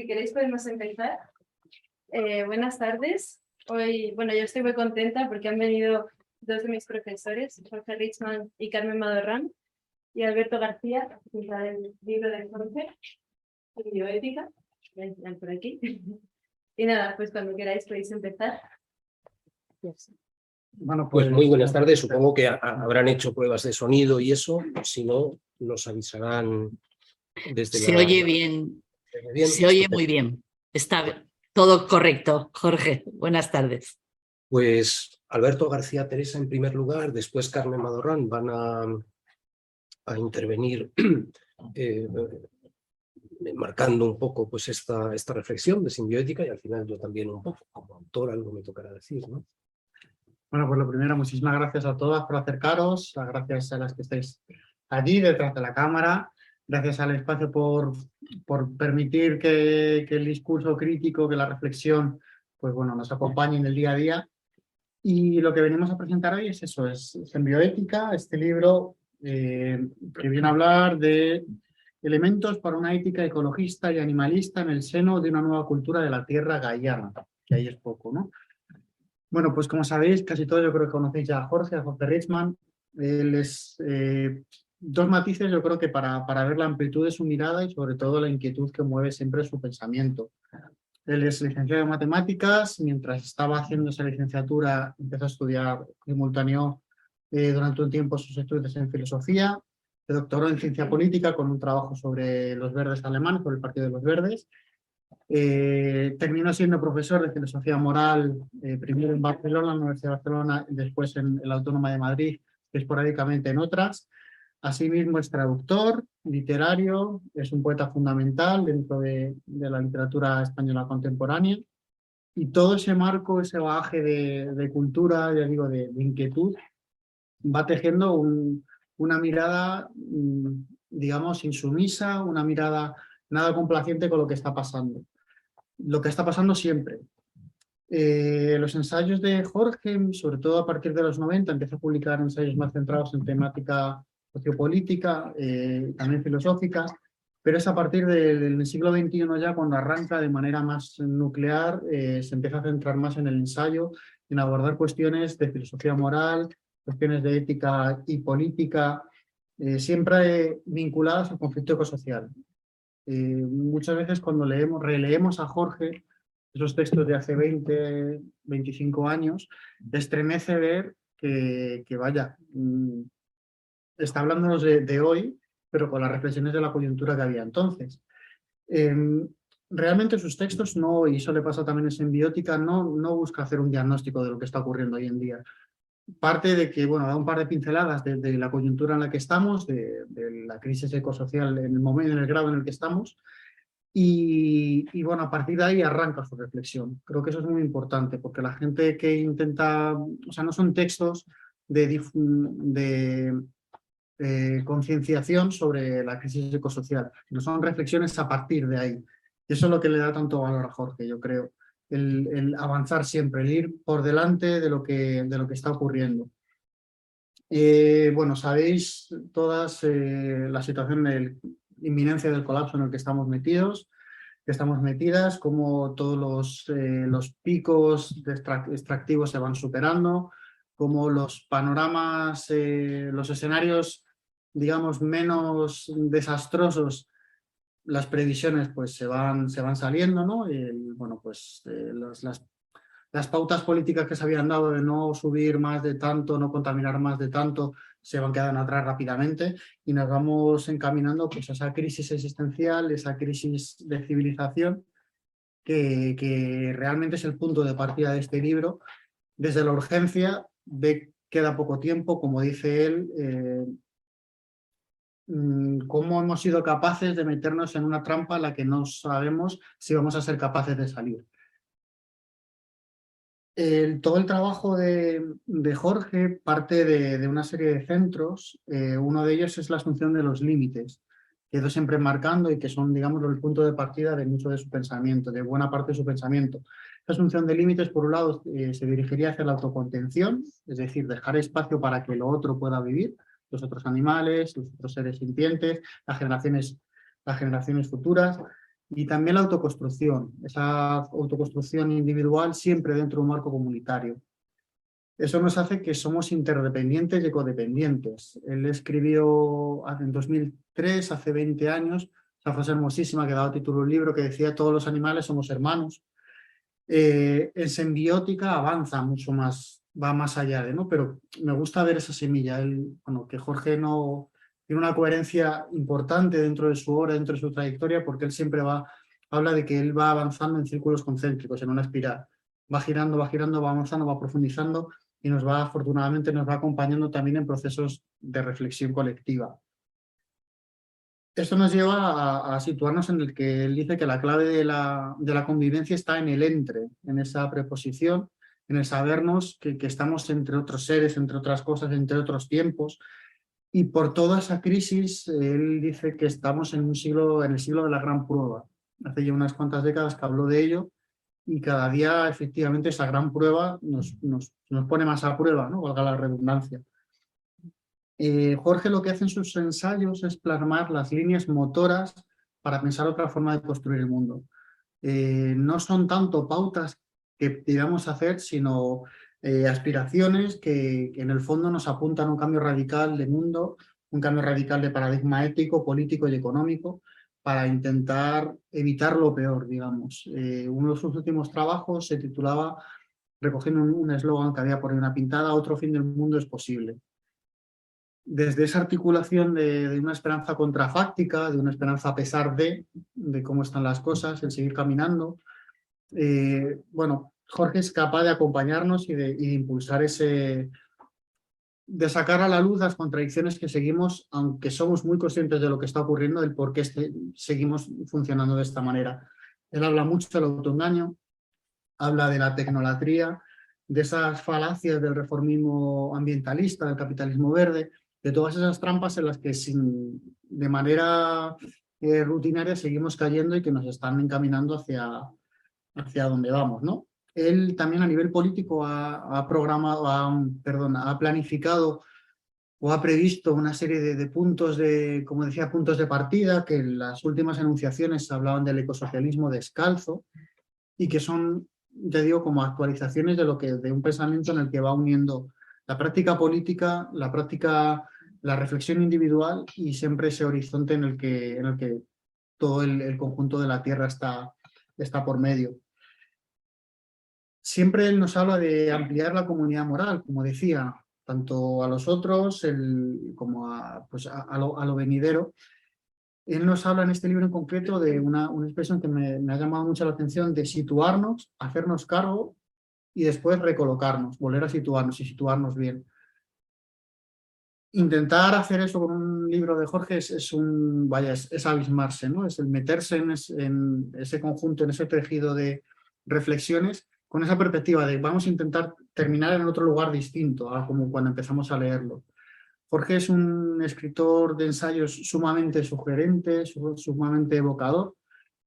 queréis podemos empezar. Buenas tardes. Hoy, yo estoy muy contenta porque han venido dos de mis profesores, Jorge Richman y Carmen Madorrán, y Alberto García, del libro de Jorge, Bioética, por aquí. Y nada, pues cuando queráis podéis empezar. Bueno, pues muy buenas tardes. Supongo que habrán hecho pruebas de sonido y eso. Si no, nos avisarán desde Se oye bien. Se oye muy bien. Está todo correcto, Jorge. Buenas tardes. Pues Alberto García Teresa en primer lugar, después Carmen Madorrán van a intervenir marcando un poco pues esta reflexión de simbioética, y al final yo también un poco como autor algo me tocará decir, ¿no? Bueno, pues lo primero, muchísimas gracias a todas por acercaros, gracias a las que estáis allí detrás de la cámara, gracias al espacio por permitir que el discurso crítico, que la reflexión, pues bueno, nos acompañe en el día a día. Y lo que venimos a presentar hoy es eso, es Simbioética, este libro que viene a hablar de elementos para una ética ecologista y animalista en el seno de una nueva cultura de la tierra gaiana, que ahí es poco, ¿no? Bueno, pues como sabéis, casi todos yo creo que conocéis ya a Jorge Richman. Él es dos matices, yo creo que para ver la amplitud de su mirada y sobre todo la inquietud que mueve siempre su pensamiento. Él es licenciado en matemáticas, mientras estaba haciendo esa licenciatura empezó a estudiar, simultaneó durante un tiempo sus estudios en filosofía, se doctoró en ciencia política con un trabajo sobre los verdes alemanes, por el Partido de los Verdes. Terminó siendo profesor de filosofía moral, primero en Barcelona, en la Universidad de Barcelona, y después en la Autónoma de Madrid, esporádicamente en otras. Asimismo es traductor, literario, es un poeta fundamental dentro de la literatura española contemporánea, y todo ese marco, ese bagaje de cultura, ya digo, de inquietud, va tejiendo una mirada, digamos, insumisa, una mirada nada complaciente con lo que está pasando. Lo que está pasando siempre. Los ensayos de Jorge, sobre todo a partir de los 90, empezó a publicar ensayos más centrados en temática sociopolítica, también filosóficas, pero es a partir del siglo XXI ya cuando arranca de manera más nuclear, se empieza a centrar más en el ensayo, en abordar cuestiones de filosofía moral, cuestiones de ética y política, siempre vinculadas al conflicto ecosocial. Muchas veces cuando releemos a Jorge, esos textos de hace 20, 25 años, estremece ver que vaya, está hablándonos de hoy, pero con las reflexiones de la coyuntura que había entonces. Realmente sus textos no, y eso le pasa también en Simbiótica, no busca hacer un diagnóstico de lo que está ocurriendo hoy en día. Parte de que, bueno, da un par de pinceladas de la coyuntura en la que estamos, de la crisis ecosocial en el momento, en el grado en el que estamos, y bueno, a partir de ahí arranca su reflexión. Creo que eso es muy importante, porque la gente que intenta, o sea, no son textos de concienciación sobre la crisis ecosocial, no son reflexiones a partir de ahí. Y eso es lo que le da tanto valor a Jorge, yo creo. El avanzar siempre, el ir por delante de lo que está ocurriendo. Bueno, sabéis todas la situación de inminencia del colapso en el que estamos metidas, cómo todos los picos extractivos se van superando, cómo los panoramas, los escenarios, digamos, menos desastrosos, las previsiones pues se van saliendo, ¿no? Bueno, pues las pautas políticas que se habían dado de no subir más de tanto, no contaminar más de tanto, se van quedando atrás rápidamente y nos vamos encaminando pues a esa crisis existencial, esa crisis de civilización que realmente es el punto de partida de este libro. Desde la urgencia ve queda poco tiempo, como dice él, cómo hemos sido capaces de meternos en una trampa a la que no sabemos si vamos a ser capaces de salir. Todo el trabajo de Jorge parte de una serie de centros. Uno de ellos es la asunción de los límites, que he ido siempre marcando y que son, digamos, el punto de partida de mucho de su pensamiento, de buena parte de su pensamiento. La asunción de límites, por un lado, se dirigiría hacia la autocontención, es decir, dejar espacio para que lo otro pueda vivir, los otros animales, los otros seres sintientes, las generaciones futuras. Y también la autoconstrucción, esa autoconstrucción individual siempre dentro de un marco comunitario. Eso nos hace que somos interdependientes y ecodependientes. Él escribió en 2003, hace 20 años, esa frase hermosísima que daba título a un libro que decía: todos los animales somos hermanos. En sembiótica avanza mucho más, va más allá de, ¿no? Pero me gusta ver esa semilla. Que Jorge no tiene una coherencia importante dentro de su obra, dentro de su trayectoria, porque él siempre habla de que él va avanzando en círculos concéntricos, en una espiral. Va girando, va avanzando, va profundizando y afortunadamente nos va acompañando también en procesos de reflexión colectiva. Esto nos lleva a situarnos en el que él dice que la clave de la convivencia está en el entre, en esa preposición, en el sabernos que estamos entre otros seres, entre otras cosas, entre otros tiempos. Y por toda esa crisis, él dice que estamos en el siglo de la gran prueba. Hace ya unas cuantas décadas que habló de ello, y cada día efectivamente esa gran prueba nos pone más a prueba, ¿no? Valga la redundancia. Jorge lo que hace en sus ensayos es plasmar las líneas motoras para pensar otra forma de construir el mundo. No son tanto pautas que digamos hacer, sino aspiraciones que en el fondo nos apuntan a un cambio radical de mundo, un cambio radical de paradigma ético, político y económico, para intentar evitar lo peor, digamos. Uno de sus últimos trabajos se titulaba, recogiendo un eslogan que había por ahí una pintada: otro fin del mundo es posible. Desde esa articulación de una esperanza contrafáctica, de una esperanza a pesar de cómo están las cosas, el seguir caminando, Jorge es capaz de acompañarnos y de impulsar de sacar a la luz las contradicciones que seguimos, aunque somos muy conscientes de lo que está ocurriendo, del por qué seguimos funcionando de esta manera. Él habla mucho del autoengaño, habla de la tecnolatría, de esas falacias del reformismo ambientalista, del capitalismo verde, de todas esas trampas en las que de manera rutinaria seguimos cayendo y que nos están encaminando hacia donde vamos, ¿no? Él también a nivel político ha planificado o ha previsto una serie de puntos como decía, puntos de partida, que en las últimas enunciaciones hablaban del ecosocialismo descalzo y que son, ya digo, como actualizaciones de un pensamiento en el que va uniendo la práctica política, la reflexión individual y siempre ese horizonte en el que todo el conjunto de la Tierra está por medio. Siempre él nos habla de ampliar la comunidad moral, como decía, tanto a los otros como a lo venidero. Él nos habla en este libro en concreto de una expresión que me ha llamado mucho la atención, de situarnos, hacernos cargo y después recolocarnos, volver a situarnos y situarnos bien. Intentar hacer eso con un libro de Jorge es abismarse, ¿no? Es el meterse en ese conjunto, en ese tejido de reflexiones, con esa perspectiva de vamos a intentar terminar en otro lugar distinto a como cuando empezamos a leerlo. Jorge es un escritor de ensayos sumamente sugerente, sumamente evocador,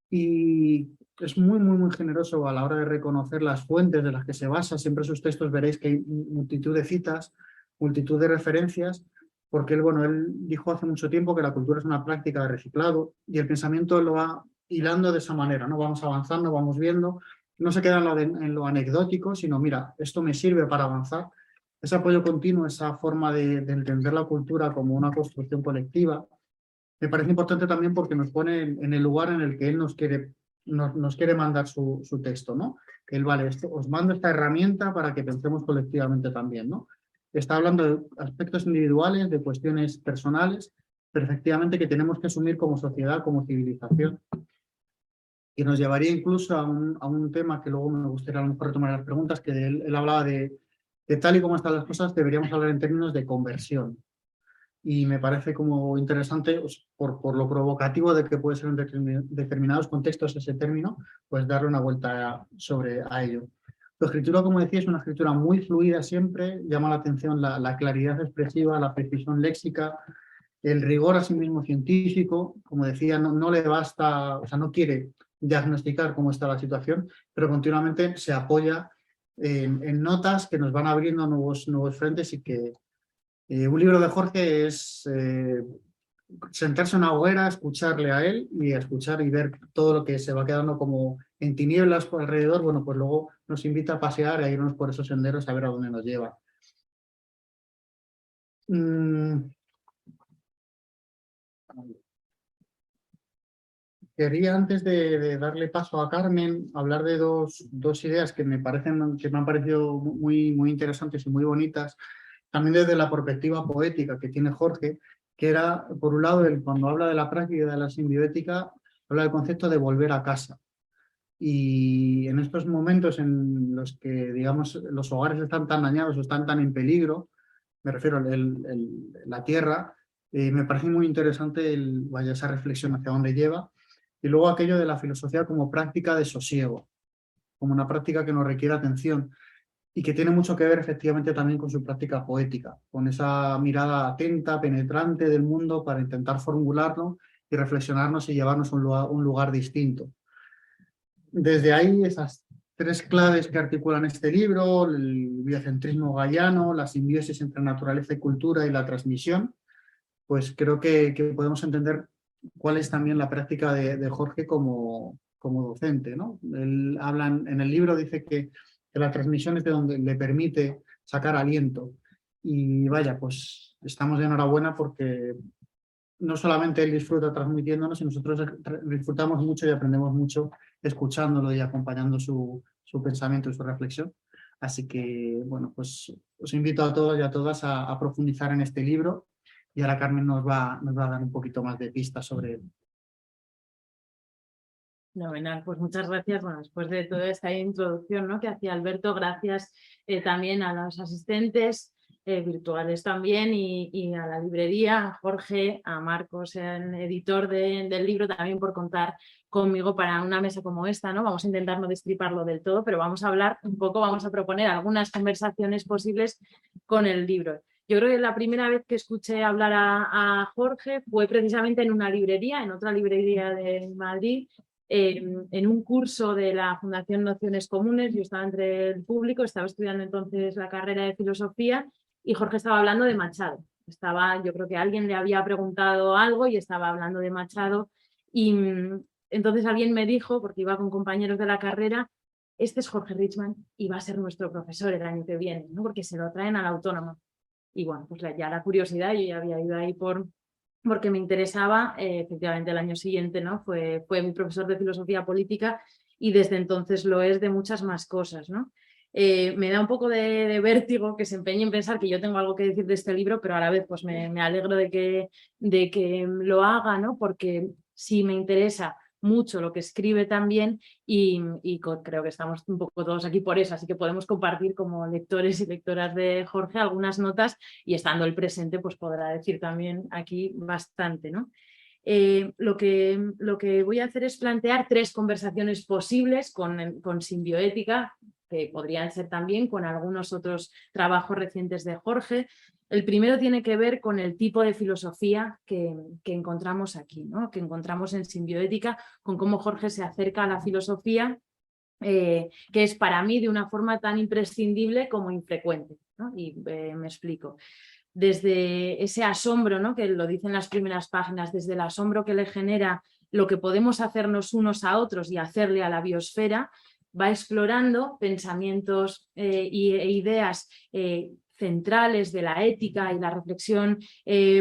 y es muy, muy, muy generoso a la hora de reconocer las fuentes de las que se basa. Siempre en sus textos veréis que hay multitud de citas, multitud de referencias, porque él dijo hace mucho tiempo que la cultura es una práctica de reciclado, y el pensamiento lo va hilando de esa manera, ¿no? Vamos avanzando, vamos viendo, no se queda en lo anecdótico, sino mira, esto me sirve para avanzar. Ese apoyo continuo, esa forma de entender la cultura como una construcción colectiva, me parece importante también porque nos pone en el lugar en el que él nos quiere mandar su texto, ¿no? Que él, vale, os mando esta herramienta para que pensemos colectivamente también, ¿no? Está hablando de aspectos individuales, de cuestiones personales, pero efectivamente que tenemos que asumir como sociedad, como civilización. Y nos llevaría incluso a un tema que luego me gustaría a lo mejor retomar las preguntas, que él hablaba de tal y como están las cosas, deberíamos hablar en términos de conversión. Y me parece como interesante, pues, por lo provocativo de que puede ser en determinados contextos ese término, pues darle una vuelta a ello. Su escritura, como decía, es una escritura muy fluida siempre, llama la atención la claridad expresiva, la precisión léxica, el rigor a sí mismo científico. Como decía, no le basta, o sea, no quiere diagnosticar cómo está la situación, pero continuamente se apoya en notas que nos van abriendo nuevos frentes, y que un libro de Jorge es sentarse en una hoguera, escucharle a él y escuchar y ver todo lo que se va quedando como en tinieblas por alrededor, bueno, pues luego nos invita a pasear e a irnos por esos senderos a ver a dónde nos lleva. Quería, antes de darle paso a Carmen, hablar de dos ideas que me han parecido muy interesantes y muy bonitas, también desde la perspectiva poética que tiene Jorge, que era, por un lado, cuando habla de la práctica de la simbiótica, habla del concepto de volver a casa. Y en estos momentos en los que, digamos, los hogares están tan dañados o están tan en peligro, me refiero a la tierra, me parece muy interesante esa reflexión hacia dónde lleva. Y luego aquello de la filosofía como práctica de sosiego, como una práctica que nos requiere atención y que tiene mucho que ver efectivamente también con su práctica poética, con esa mirada atenta, penetrante del mundo para intentar formularlo y reflexionarnos y llevarnos a un lugar distinto. Desde ahí, esas tres claves que articulan este libro, el biocentrismo gaiano, la simbiosis entre naturaleza y cultura y la transmisión, pues creo que podemos entender cuál es también la práctica de Jorge como docente, ¿no? Él habla en el libro, dice que la transmisión es de donde le permite sacar aliento. Y vaya, pues estamos de enhorabuena porque no solamente él disfruta transmitiéndonos, sino nosotros disfrutamos mucho y aprendemos mucho escuchándolo y acompañando su pensamiento y su reflexión. Así que, bueno, pues os invito a todos y a todas a profundizar en este libro. Y ahora Carmen nos va a dar un poquito más de pistas sobre él. Fenomenal, pues muchas gracias. Bueno, después de toda esta introducción, ¿no?, que hacía Alberto, gracias también a los asistentes virtuales también y a la librería, a Jorge, a Marcos, el editor del libro, también por contar conmigo para una mesa como esta, ¿no? Vamos a intentar no destriparlo del todo, pero vamos a hablar un poco, vamos a proponer algunas conversaciones posibles con el libro. Yo creo que la primera vez que escuché hablar a Jorge fue precisamente en una librería, en otra librería de Madrid, en un curso de la Fundación Nociones Comunes. Yo estaba entre el público, estaba estudiando entonces la carrera de filosofía y Jorge estaba hablando de Machado. Yo creo que alguien le había preguntado algo y estaba hablando de Machado y entonces alguien me dijo, porque iba con compañeros de la carrera, este es Jorge Richman y va a ser nuestro profesor el año que viene, ¿no?, porque se lo traen a la Autónoma. Y bueno, pues ya la curiosidad, yo ya había ido ahí porque me interesaba. Efectivamente el año siguiente, ¿no?, fue mi profesor de filosofía política y desde entonces lo es de muchas más cosas, ¿no? Me da un poco de vértigo que se empeñe en pensar que yo tengo algo que decir de este libro, pero a la vez pues me alegro de que lo haga, ¿no?, porque sí me interesa mucho lo que escribe también y creo que estamos un poco todos aquí por eso, así que podemos compartir como lectores y lectoras de Jorge algunas notas y estando él presente pues podrá decir también aquí bastante, ¿no? Lo que voy a hacer es plantear tres conversaciones posibles con simbioética, que podrían ser también con algunos otros trabajos recientes de Jorge. El primero tiene que ver con el tipo de filosofía que encontramos aquí, ¿no?, que encontramos en simbioética, con cómo Jorge se acerca a la filosofía, que es para mí de una forma tan imprescindible como infrecuente, ¿no? Y me explico. Desde ese asombro, ¿no?, que lo dicen las primeras páginas, desde el asombro que le genera lo que podemos hacernos unos a otros y hacerle a la biosfera, va explorando pensamientos e ideas centrales de la ética y la reflexión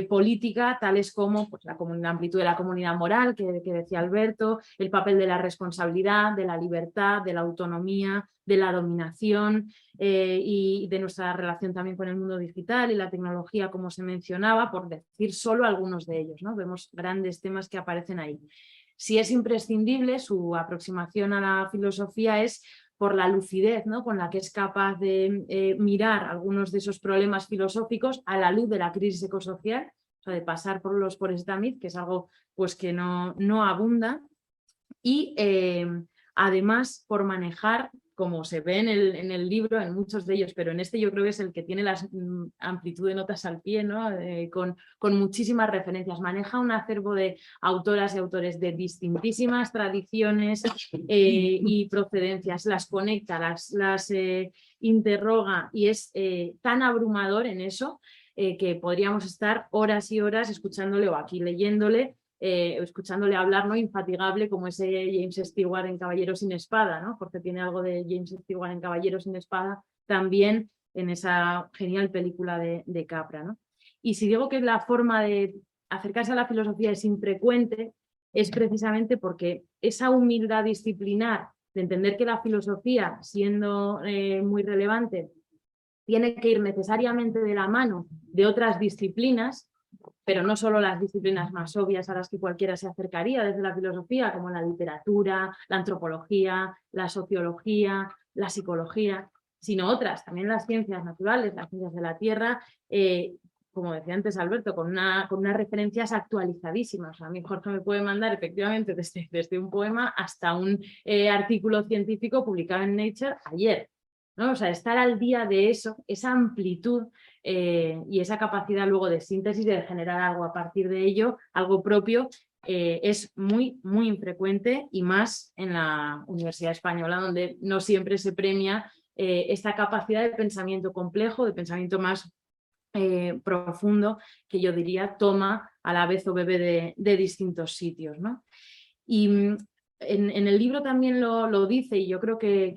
política, tales como pues, la amplitud de la comunidad moral, que decía Alberto, el papel de la responsabilidad, de la libertad, de la autonomía, de la dominación y de nuestra relación también con el mundo digital y la tecnología, como se mencionaba, por decir solo algunos de ellos, ¿no? Vemos grandes temas que aparecen ahí. Si es imprescindible, su aproximación a la filosofía es por la lucidez, ¿no?, con la que es capaz de mirar algunos de esos problemas filosóficos a la luz de la crisis ecosocial, o sea, de pasar por ese tamiz, que es algo pues, que no abunda, y además por manejar, como se ve en el libro, en muchos de ellos, pero en este yo creo que es el que tiene la amplitud de notas al pie, ¿no?, con muchísimas referencias. Maneja un acervo de autoras y autores de distintísimas tradiciones y procedencias, las conecta, las interroga y es tan abrumador en eso que podríamos estar horas y horas escuchándole o aquí leyéndole, escuchándole hablar, ¿no? Infatigable, como ese James Stewart en Caballero sin Espada, ¿no? Porque tiene algo de James Stewart en Caballero sin Espada también en esa genial película de Capra, ¿no? Y si digo que la forma de acercarse a la filosofía es infrecuente, es precisamente porque esa humildad disciplinar de entender que la filosofía, siendo muy relevante, tiene que ir necesariamente de la mano de otras disciplinas, pero no solo las disciplinas más obvias a las que cualquiera se acercaría desde la filosofía, como la literatura, la antropología, la sociología, la psicología, sino otras, también las ciencias naturales, las ciencias de la tierra, como decía antes Alberto, con unas referencias actualizadísimas. A mí Jorge me puede mandar efectivamente desde un poema hasta un artículo científico publicado en Nature ayer, ¿no? O sea, estar al día de eso, esa amplitud y esa capacidad luego de síntesis, de generar algo a partir de ello, algo propio, es muy, muy infrecuente, y más en la Universidad Española, donde no siempre se premia esta capacidad de pensamiento complejo, de pensamiento más profundo, que yo diría toma a la vez o bebe de distintos sitios, ¿no? Y en el libro también lo dice, y yo creo que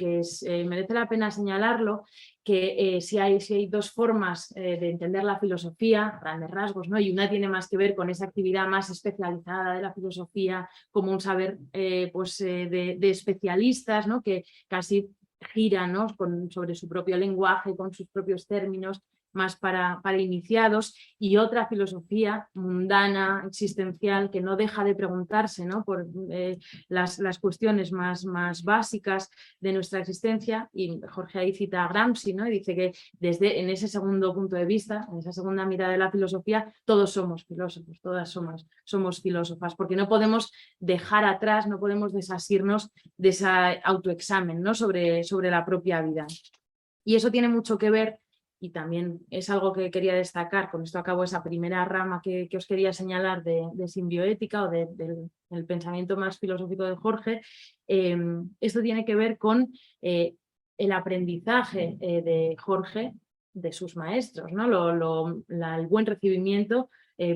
merece la pena señalarlo, que si hay dos formas de entender la filosofía, grandes rasgos, ¿no? Y una tiene más que ver con esa actividad más especializada de la filosofía, como un saber de especialistas, ¿no? Que casi gira, ¿no? Sobre su propio lenguaje, con sus propios términos, más para iniciados, y otra filosofía mundana, existencial, que no deja de preguntarse, ¿no? Por las cuestiones más básicas de nuestra existencia. Y Jorge ahí cita a Gramsci, ¿no? Y dice que en ese segundo punto de vista, en esa segunda mirada de la filosofía, todos somos filósofos, todas somos filósofas, porque no podemos dejar atrás, no podemos desasirnos de ese autoexamen, ¿no? sobre la propia vida. Y eso tiene mucho que ver, y también es algo que quería destacar, con esto acabo esa primera rama que os quería señalar de simbioética o del pensamiento más filosófico de Jorge. Esto tiene que ver con el aprendizaje de Jorge de sus maestros, ¿no? El buen recibimiento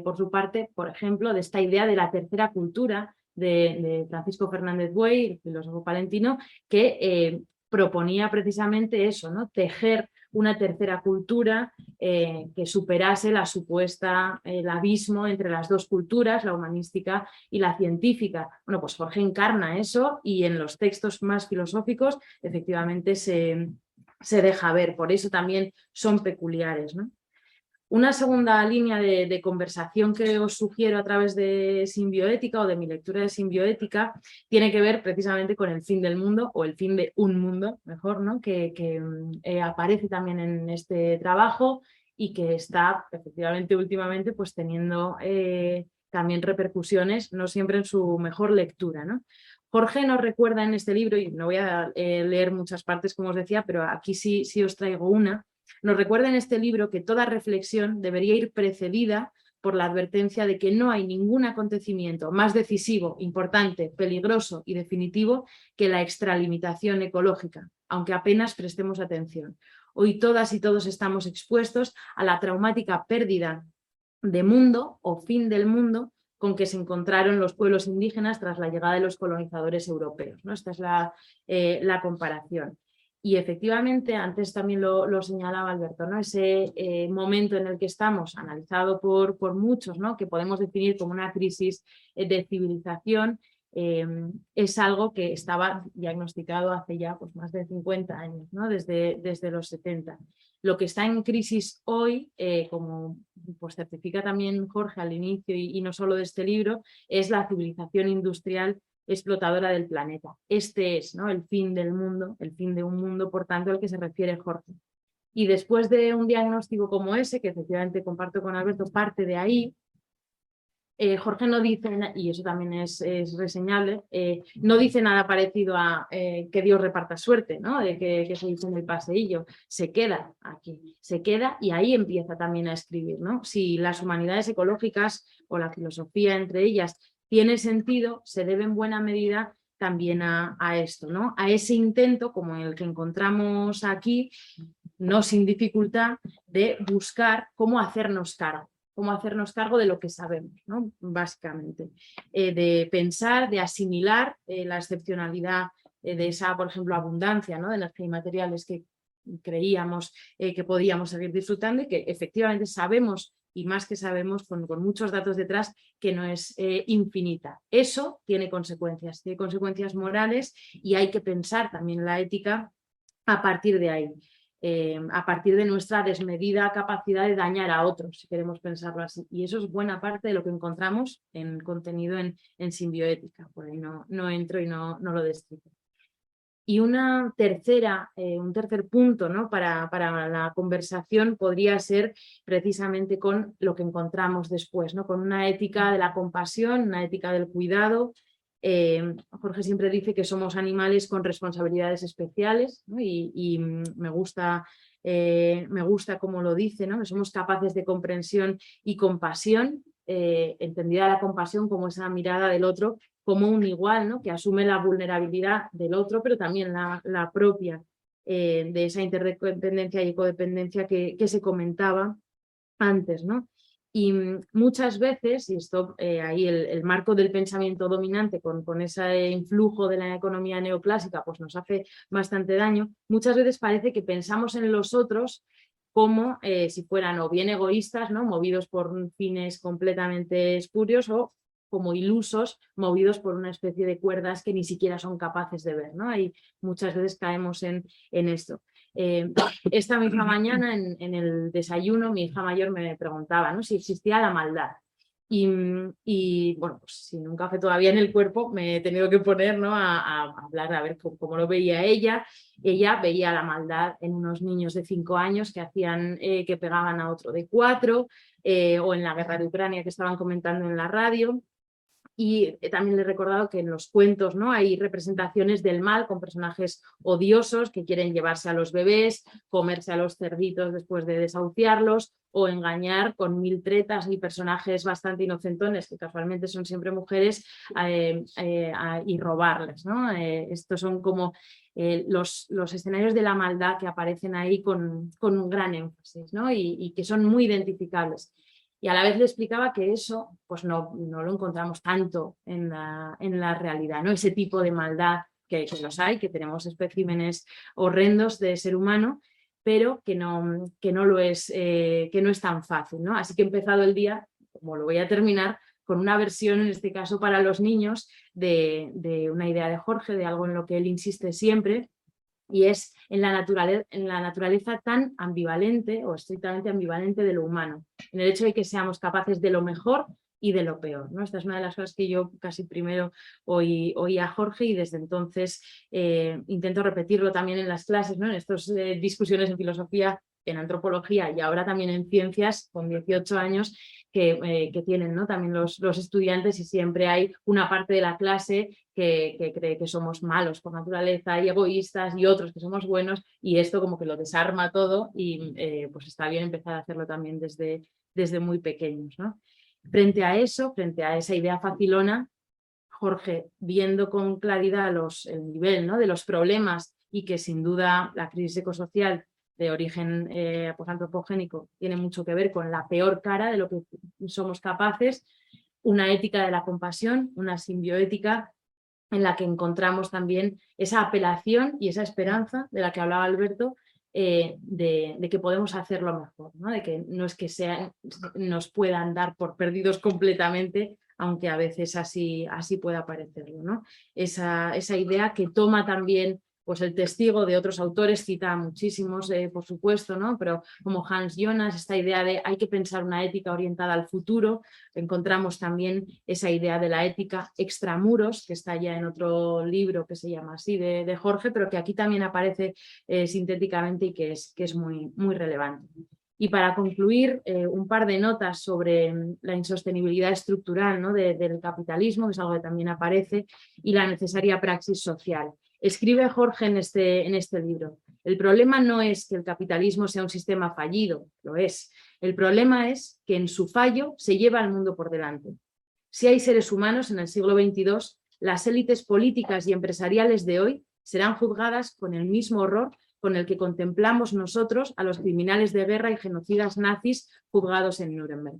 por su parte, por ejemplo, de esta idea de la tercera cultura de Francisco Fernández Buey, el filósofo palentino, que proponía precisamente eso, ¿no? Tejer una tercera cultura que superase la supuesta, el abismo entre las dos culturas, la humanística y la científica. Bueno, pues Jorge encarna eso, y en los textos más filosóficos efectivamente se deja ver, por eso también son peculiares, ¿no? Una segunda línea de conversación que os sugiero a través de simbioética o de mi lectura de simbioética tiene que ver precisamente con el fin del mundo, o el fin de un mundo, mejor, ¿no? que aparece también en este trabajo, y que está efectivamente últimamente pues teniendo también repercusiones, no siempre en su mejor lectura, ¿no? Jorge nos recuerda en este libro, y no voy a leer muchas partes como os decía, pero aquí sí os traigo una. Nos recuerda en este libro que toda reflexión debería ir precedida por la advertencia de que no hay ningún acontecimiento más decisivo, importante, peligroso y definitivo que la extralimitación ecológica, aunque apenas prestemos atención. Hoy todas y todos estamos expuestos a la traumática pérdida de mundo o fin del mundo con que se encontraron los pueblos indígenas tras la llegada de los colonizadores europeos, ¿no? Esta es la comparación. Y efectivamente, antes también lo señalaba Alberto, ¿no? Ese momento en el que estamos, analizado por muchos, ¿no? Que podemos definir como una crisis de civilización, es algo que estaba diagnosticado hace ya pues, más de 50 años, ¿no? Desde los 70. Lo que está en crisis hoy, como pues, certifica también Jorge al inicio y no solo de este libro, es la civilización industrial explotadora del planeta. Este es, ¿no? El fin del mundo, el fin de un mundo, por tanto, al que se refiere Jorge. Y después de un diagnóstico como ese, que efectivamente comparto con Alberto, parte de ahí, Jorge no dice, y eso también es reseñable, no dice nada parecido a que Dios reparta suerte, ¿no? De que se dice en el paseillo. Se queda aquí, se queda, y ahí empieza también a escribir, ¿no? Si las humanidades ecológicas o la filosofía entre ellas tiene sentido, se debe en buena medida también a esto, ¿no? A ese intento, como el que encontramos aquí, no sin dificultad, de buscar cómo hacernos cargo de lo que sabemos, ¿no? Básicamente. De pensar, de asimilar la excepcionalidad de esa, por ejemplo, abundancia, ¿no? De energía y materiales que creíamos que podíamos seguir disfrutando y que efectivamente sabemos, y más que sabemos, con muchos datos detrás, que no es infinita. Eso tiene consecuencias morales, y hay que pensar también la ética a partir de ahí. A partir de nuestra desmedida capacidad de dañar a otros, si queremos pensarlo así. Y eso es buena parte de lo que encontramos en contenido en simbioética. Por ahí no entro y no lo describo. Y un tercer punto, ¿no? para la conversación podría ser precisamente con lo que encontramos después, ¿no? Con una ética de la compasión, una ética del cuidado. Jorge siempre dice que somos animales con responsabilidades especiales, ¿no? y me gusta cómo lo dice, ¿no? Que somos capaces de comprensión y compasión, entendida la compasión como esa mirada del otro como un igual, ¿no? Que asume la vulnerabilidad del otro, pero también la propia, de esa interdependencia y codependencia que se comentaba antes, ¿no? Y muchas veces, y esto ahí el marco del pensamiento dominante con ese influjo de la economía neoclásica pues nos hace bastante daño, muchas veces parece que pensamos en los otros como si fueran o bien egoístas, ¿no? Movidos por fines completamente espurios, o como ilusos, movidos por una especie de cuerdas que ni siquiera son capaces de ver, ¿no? Ahí muchas veces caemos en esto. Esta misma mañana en el desayuno mi hija mayor me preguntaba, ¿no? Si existía la maldad. Y bueno, pues sin un café todavía en el cuerpo me he tenido que poner, ¿no? a hablar, a ver cómo lo veía ella. Ella veía la maldad en unos niños de 5 años que pegaban a otro de 4, o en la guerra de Ucrania que estaban comentando en la radio. Y también le he recordado que en los cuentos, ¿no? Hay representaciones del mal con personajes odiosos que quieren llevarse a los bebés, comerse a los cerditos después de desahuciarlos, o engañar con 1000 tretas, y personajes bastante inocentones, que casualmente son siempre mujeres, y robarles, ¿no? Estos son como los escenarios de la maldad que aparecen ahí con un gran énfasis, ¿no? Y que son muy identificables. Y a la vez le explicaba que eso pues no lo encontramos tanto en la realidad, ¿no? Ese tipo de maldad que los hay, que tenemos especímenes horrendos de ser humano, pero que no lo es, que no es tan fácil, ¿no? Así que he empezado el día, como lo voy a terminar, con una versión, en este caso para los niños, de una idea de Jorge, de algo en lo que él insiste siempre, y es en la naturaleza tan ambivalente o estrictamente ambivalente de lo humano, en el hecho de que seamos capaces de lo mejor y de lo peor, ¿no? Esta es una de las cosas que yo casi primero oí a Jorge, y desde entonces intento repetirlo también en las clases, ¿no? En estas discusiones en filosofía, en antropología y ahora también en ciencias, con 18 años, que tienen, ¿no? También los estudiantes, y siempre hay una parte de la clase que cree que somos malos por naturaleza y egoístas, y otros que somos buenos, y esto como que lo desarma todo, y pues está bien empezar a hacerlo también desde muy pequeños, ¿no? Frente a eso, frente a esa idea facilona, Jorge, viendo con claridad el nivel, ¿no? de los problemas, y que sin duda la crisis ecosocial de origen pues antropogénico tiene mucho que ver con la peor cara de lo que somos capaces, una ética de la compasión, una simbioética en la que encontramos también esa apelación y esa esperanza de la que hablaba Alberto, de que podemos hacerlo mejor, ¿no? De que no es que nos puedan dar por perdidos completamente, aunque a veces así pueda parecerlo, ¿no? Esa idea que toma también pues el testigo de otros autores, cita muchísimos, por supuesto, ¿no? Pero como Hans Jonas, esta idea de hay que pensar una ética orientada al futuro. Encontramos también esa idea de la ética extramuros, que está ya en otro libro que se llama así, de Jorge, pero que aquí también aparece sintéticamente, y que es muy, muy relevante. Y para concluir, un par de notas sobre la insostenibilidad estructural, ¿no? del capitalismo, que es algo que también aparece, y la necesaria praxis social. Escribe Jorge en este libro: el problema no es que el capitalismo sea un sistema fallido, lo es. El problema es que en su fallo se lleva al mundo por delante. Si hay seres humanos en el siglo XXII, las élites políticas y empresariales de hoy serán juzgadas con el mismo horror con el que contemplamos nosotros a los criminales de guerra y genocidas nazis juzgados en Nuremberg.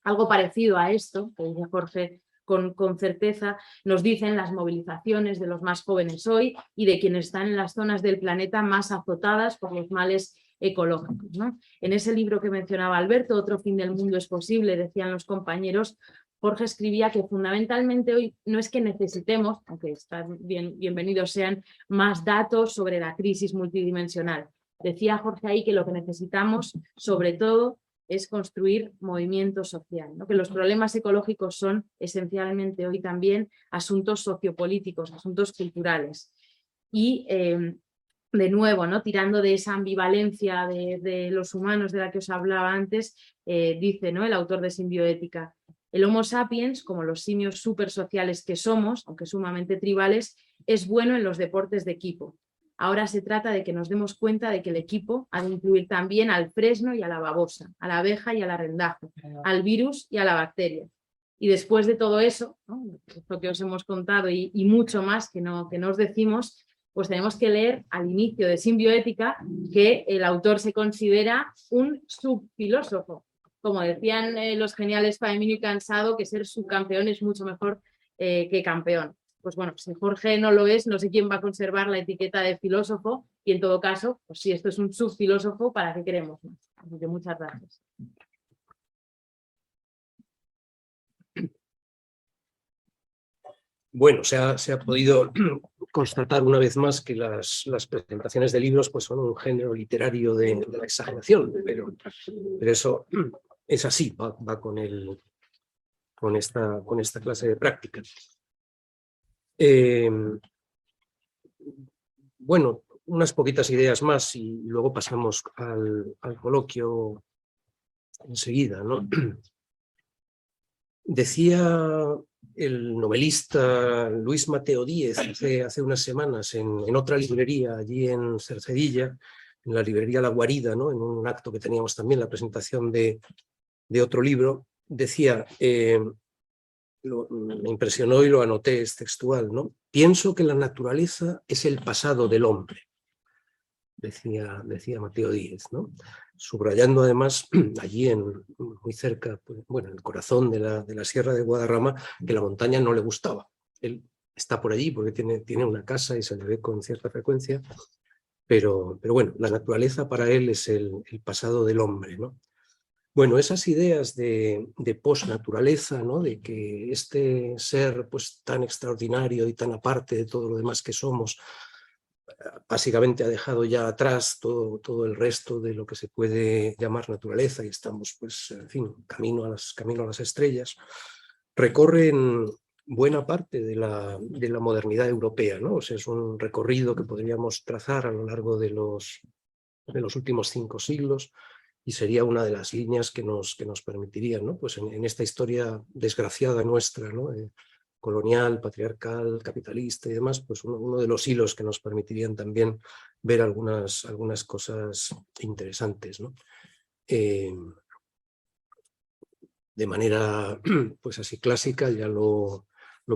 Algo parecido a esto, que dice Jorge con certeza, nos dicen las movilizaciones de los más jóvenes hoy y de quienes están en las zonas del planeta más azotadas por los males ecológicos, ¿no? En ese libro que mencionaba Alberto, Otro fin del mundo es posible, decían los compañeros, Jorge escribía que fundamentalmente hoy no es que necesitemos, aunque bienvenidos sean, más datos sobre la crisis multidimensional. Decía Jorge ahí que lo que necesitamos, sobre todo, es construir movimiento social, ¿no? Que los problemas ecológicos son esencialmente hoy también asuntos sociopolíticos, asuntos culturales. Y de nuevo, ¿no? Tirando de esa ambivalencia de los humanos de la que os hablaba antes, dice, ¿no?, el autor de Simbioética: el Homo sapiens, como los simios supersociales que somos, aunque sumamente tribales, es bueno en los deportes de equipo. Ahora se trata de que nos demos cuenta de que el equipo ha de incluir también al fresno y a la babosa, a la abeja y a la rendaje, al virus y a la bacteria. Y después de todo eso, ¿no?, lo que os hemos contado y mucho más que no os decimos, pues tenemos que leer al inicio de Simbioética que el autor se considera un subfilósofo. Como decían los geniales Paimino y Cansado, que ser subcampeón es mucho mejor que campeón. Pues bueno, si Jorge no lo es, no sé quién va a conservar la etiqueta de filósofo, y en todo caso, pues si esto es un subfilósofo, ¿para qué queremos más? Así que muchas gracias. Bueno, se ha podido constatar una vez más que las presentaciones de libros pues son un género literario de la exageración, pero eso es así, va con esta clase de práctica. Bueno, unas poquitas ideas más y luego pasamos al coloquio enseguida, ¿no? Decía el novelista Luis Mateo Díez hace unas semanas en otra librería allí en Cercedilla, en la librería La Guarida, ¿no?, en un acto que teníamos también, la presentación de otro libro, decía, me impresionó y lo anoté, es textual, ¿no? Pienso que la naturaleza es el pasado del hombre, decía Mateo Díez, ¿no? Subrayando además allí muy cerca, pues, bueno, en el corazón de la Sierra de Guadarrama, que la montaña no le gustaba. Él está por allí porque tiene una casa y se le ve con cierta frecuencia, pero bueno, la naturaleza para él es el pasado del hombre, ¿no? Bueno, esas ideas de posnaturaleza, ¿no?, de que este ser pues tan extraordinario y tan aparte de todo lo demás que somos, básicamente ha dejado ya atrás todo el resto de lo que se puede llamar naturaleza y estamos, pues, en fin, camino a las estrellas, recorren buena parte de la modernidad europea, ¿no? O sea, es un recorrido que podríamos trazar a lo largo de los últimos 5 siglos y sería una de las líneas que nos permitirían, ¿no?, pues en esta historia desgraciada nuestra, ¿no?, colonial, patriarcal, capitalista y demás, pues uno de los hilos que nos permitirían también ver algunas cosas interesantes, ¿no? De manera pues así clásica, ya lo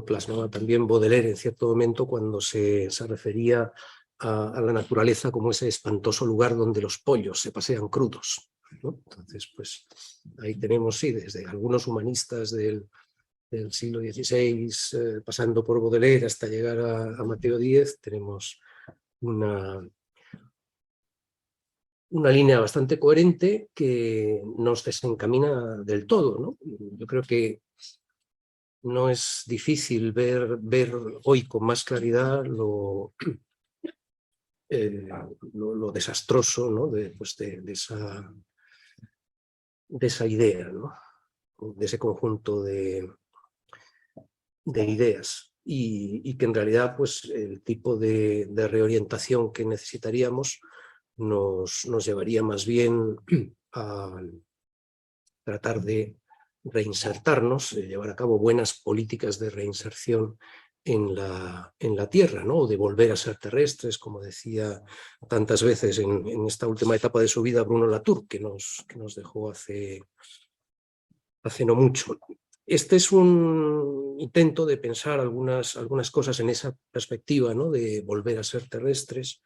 plasmaba también Baudelaire en cierto momento cuando se refería a la naturaleza como ese espantoso lugar donde los pollos se pasean crudos, ¿no? Entonces, pues ahí tenemos, sí, desde algunos humanistas del siglo XVI, pasando por Baudelaire hasta llegar a Mateo Díez, tenemos una línea bastante coherente que nos desencamina del todo, ¿no? Yo creo que no es difícil ver hoy con más claridad lo desastroso, ¿no?, de esa idea, ¿no?, de ese conjunto de ideas y que en realidad pues el tipo de reorientación que necesitaríamos nos llevaría más bien a tratar de reinsertarnos, llevar a cabo buenas políticas de reinserción en la Tierra, ¿no?, o de volver a ser terrestres, como decía tantas veces en esta última etapa de su vida Bruno Latour, que nos dejó hace no mucho. Este es un intento de pensar algunas cosas en esa perspectiva, ¿no?, de volver a ser terrestres,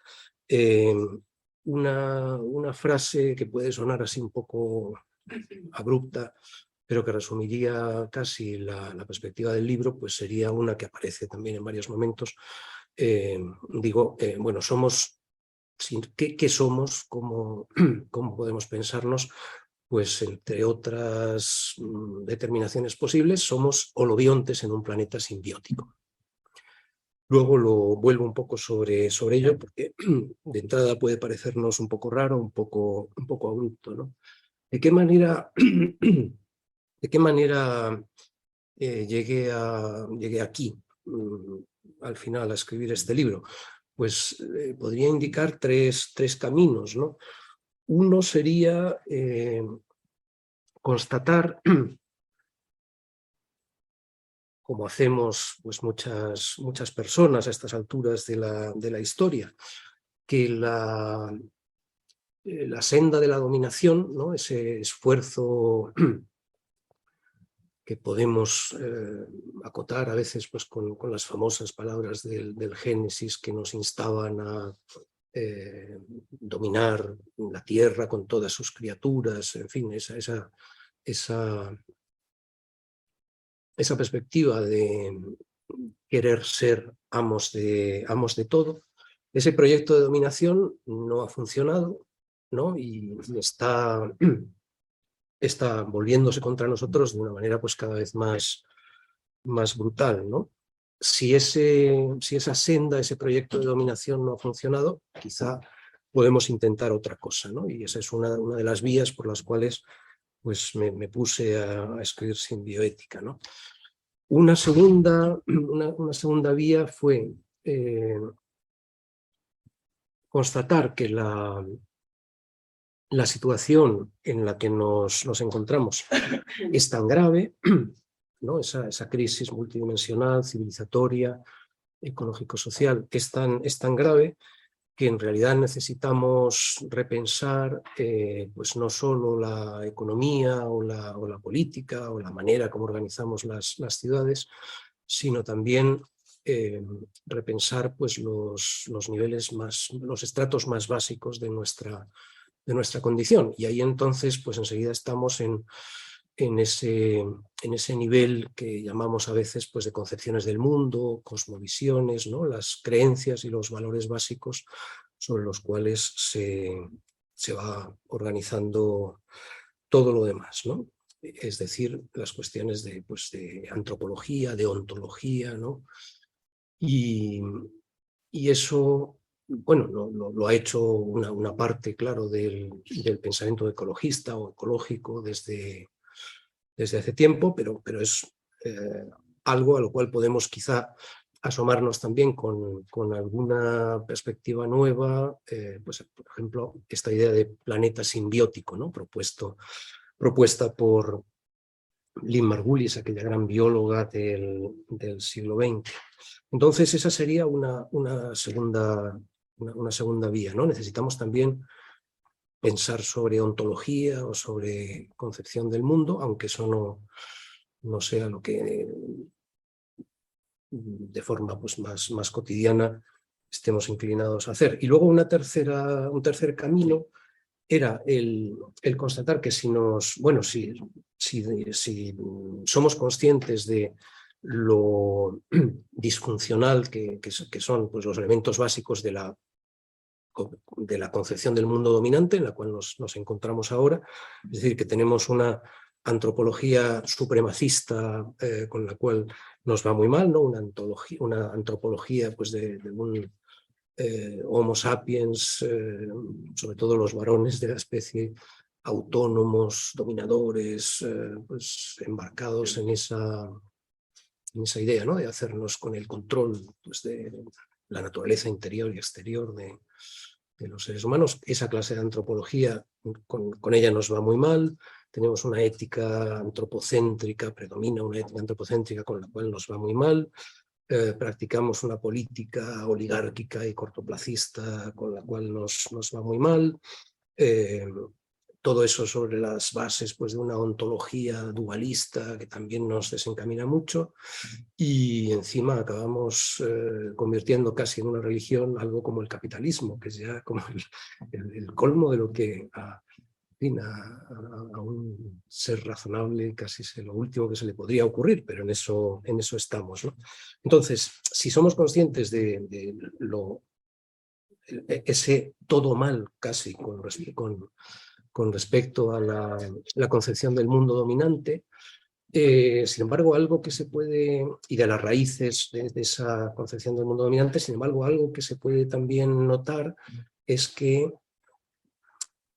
Una frase que puede sonar así un poco abrupta, pero que resumiría casi la perspectiva del libro, pues sería una que aparece también en varios momentos. Bueno, somos, ¿qué somos? ¿Cómo podemos pensarnos? Pues entre otras determinaciones posibles, somos holobiontes en un planeta simbiótico. Luego lo vuelvo un poco sobre ello, porque de entrada puede parecernos un poco raro, un poco abrupto, ¿no? ¿De qué manera llegué aquí, al final, a escribir este libro? Pues podría indicar tres caminos, ¿no? Uno sería constatar, como hacemos pues muchas personas a estas alturas de la historia, que la senda de la dominación, ¿no? Ese esfuerzo que podemos acotar a veces pues, con las famosas palabras del Génesis que nos instaban a dominar la tierra con todas sus criaturas, en fin, esa perspectiva de querer ser amos de todo. Ese proyecto de dominación no ha funcionado, ¿no? Y está volviéndose contra nosotros de una manera pues cada vez más brutal, ¿no? Si esa senda, ese proyecto de dominación no ha funcionado, quizá podemos intentar otra cosa, ¿no? Y esa es una de las vías por las cuales pues, me puse a escribir Simbioética, ¿no? Una segunda vía fue constatar que la situación en la que nos encontramos es tan grave, ¿no? Esa crisis multidimensional, civilizatoria, ecológico-social, es tan grave que en realidad necesitamos repensar pues no solo la economía o la política o la manera como organizamos las ciudades, sino también repensar pues, los niveles los estratos más básicos de nuestra condición. Y ahí entonces pues enseguida estamos en ese nivel que llamamos a veces pues, de concepciones del mundo, cosmovisiones, ¿no? Las creencias y los valores básicos sobre los cuales se va organizando todo lo demás, ¿no? Es decir, las cuestiones de antropología, de ontología, ¿no? Y eso, bueno, lo ha hecho una parte, claro, del pensamiento ecologista o ecológico desde hace tiempo, pero es algo a lo cual podemos quizá asomarnos también con alguna perspectiva nueva, pues, por ejemplo, esta idea de planeta simbiótico, ¿no? Propuesta por Lynn Margulis, aquella gran bióloga del siglo XX. Entonces esa sería una segunda vía, ¿no? Necesitamos también pensar sobre ontología o sobre concepción del mundo, aunque eso no sea lo que de forma pues, más cotidiana estemos inclinados a hacer. Y luego un tercer camino era el constatar que si somos conscientes de lo disfuncional que son pues, los elementos básicos de la concepción del mundo dominante en la cual nos encontramos ahora, es decir, que tenemos una antropología supremacista con la cual nos va muy mal, ¿no? Una antropología pues, de un Homo sapiens, sobre todo los varones de la especie, autónomos, dominadores, pues embarcados en esa idea, ¿no? De hacernos con el control pues, de la naturaleza interior y exterior de los seres humanos. Esa clase de antropología, con ella nos va muy mal. Tenemos una ética antropocéntrica, predomina una ética antropocéntrica con la cual nos va muy mal. Practicamos una política oligárquica y cortoplacista con la cual nos va muy mal. todo eso sobre las bases pues, de una ontología dualista que también nos desencamina mucho, y encima acabamos convirtiendo casi en una religión algo como el capitalismo, que es ya como el colmo de lo que a un ser razonable casi es lo último que se le podría ocurrir, pero en eso estamos, ¿no? Entonces, si somos conscientes de ese todo mal casi con respecto a la concepción del mundo dominante, sin embargo, algo que se puede, y de las raíces de esa concepción del mundo dominante, sin embargo, algo que se puede también notar es que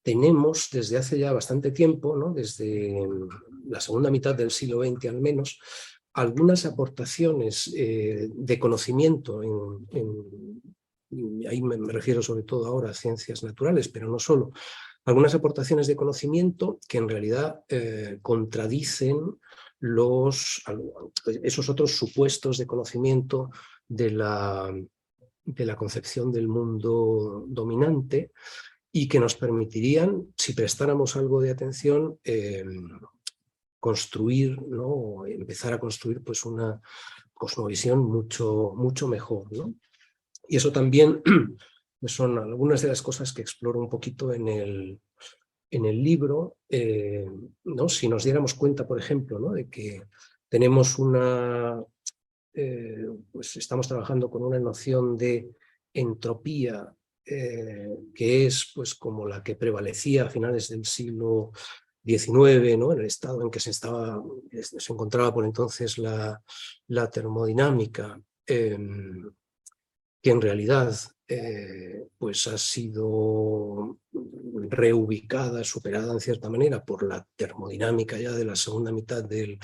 tenemos desde hace ya bastante tiempo, ¿no? Desde la segunda mitad del siglo XX al menos, algunas aportaciones de conocimiento, ahí me refiero sobre todo ahora a ciencias naturales, pero no solo, algunas aportaciones de conocimiento que en realidad contradicen esos otros supuestos de conocimiento de la concepción del mundo dominante, y que nos permitirían, si prestáramos algo de atención, construir, ¿no? O empezar a construir pues, una cosmovisión mucho mejor, ¿no? Y eso también son algunas de las cosas que exploro un poquito en el libro, ¿no? Si nos diéramos cuenta, por ejemplo, ¿no? De que tenemos pues estamos trabajando con una noción de entropía que es pues como la que prevalecía a finales del siglo XIX, ¿no? En el estado en que se encontraba por entonces la termodinámica, que en realidad pues ha sido reubicada, superada en cierta manera por la termodinámica ya de la segunda mitad del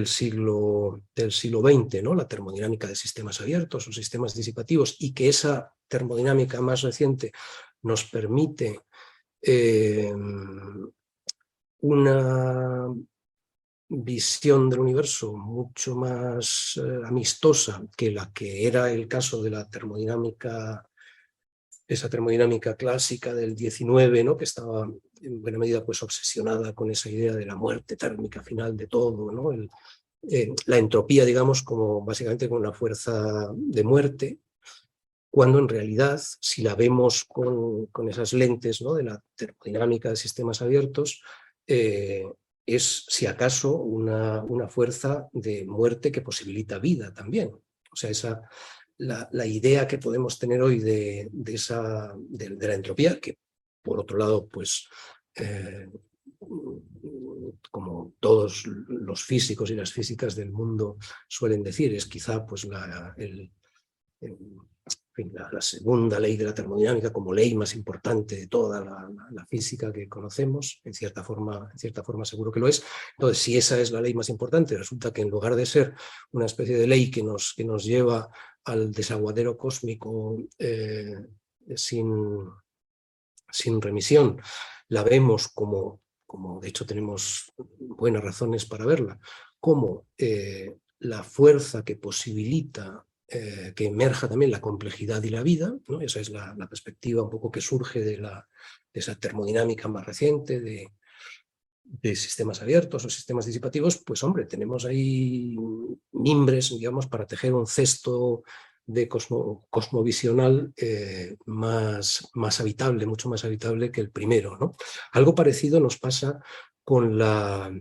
siglo XX, ¿no? La termodinámica de sistemas abiertos o sistemas disipativos, y que esa termodinámica más reciente nos permite una visión del universo mucho más amistosa que la que era el caso de la termodinámica, esa termodinámica clásica del XIX, ¿no? Que estaba en buena medida pues, obsesionada con esa idea de la muerte térmica final de todo, ¿no? La entropía, digamos, como básicamente como una fuerza de muerte, cuando en realidad, si la vemos con esas lentes, ¿no? De la termodinámica de sistemas abiertos, es, si acaso, una fuerza de muerte que posibilita vida también. O sea, la idea que podemos tener hoy de la entropía, que por otro lado, pues, como todos los físicos y las físicas del mundo suelen decir, es quizá pues, la segunda ley de la termodinámica como ley más importante de toda la física que conocemos, en cierta forma seguro que lo es. Entonces, si esa es la ley más importante, resulta que en lugar de ser una especie de ley que nos lleva al desaguadero cósmico sin remisión, la vemos como de hecho tenemos buenas razones para verla, como la fuerza que posibilita que emerja también la complejidad y la vida, ¿no? Esa es la perspectiva un poco que surge de esa termodinámica más reciente de sistemas abiertos o sistemas disipativos. Pues hombre, tenemos ahí mimbres, digamos, para tejer un cesto de cosmovisional más habitable, mucho más habitable que el primero, ¿no? Algo parecido nos pasa con la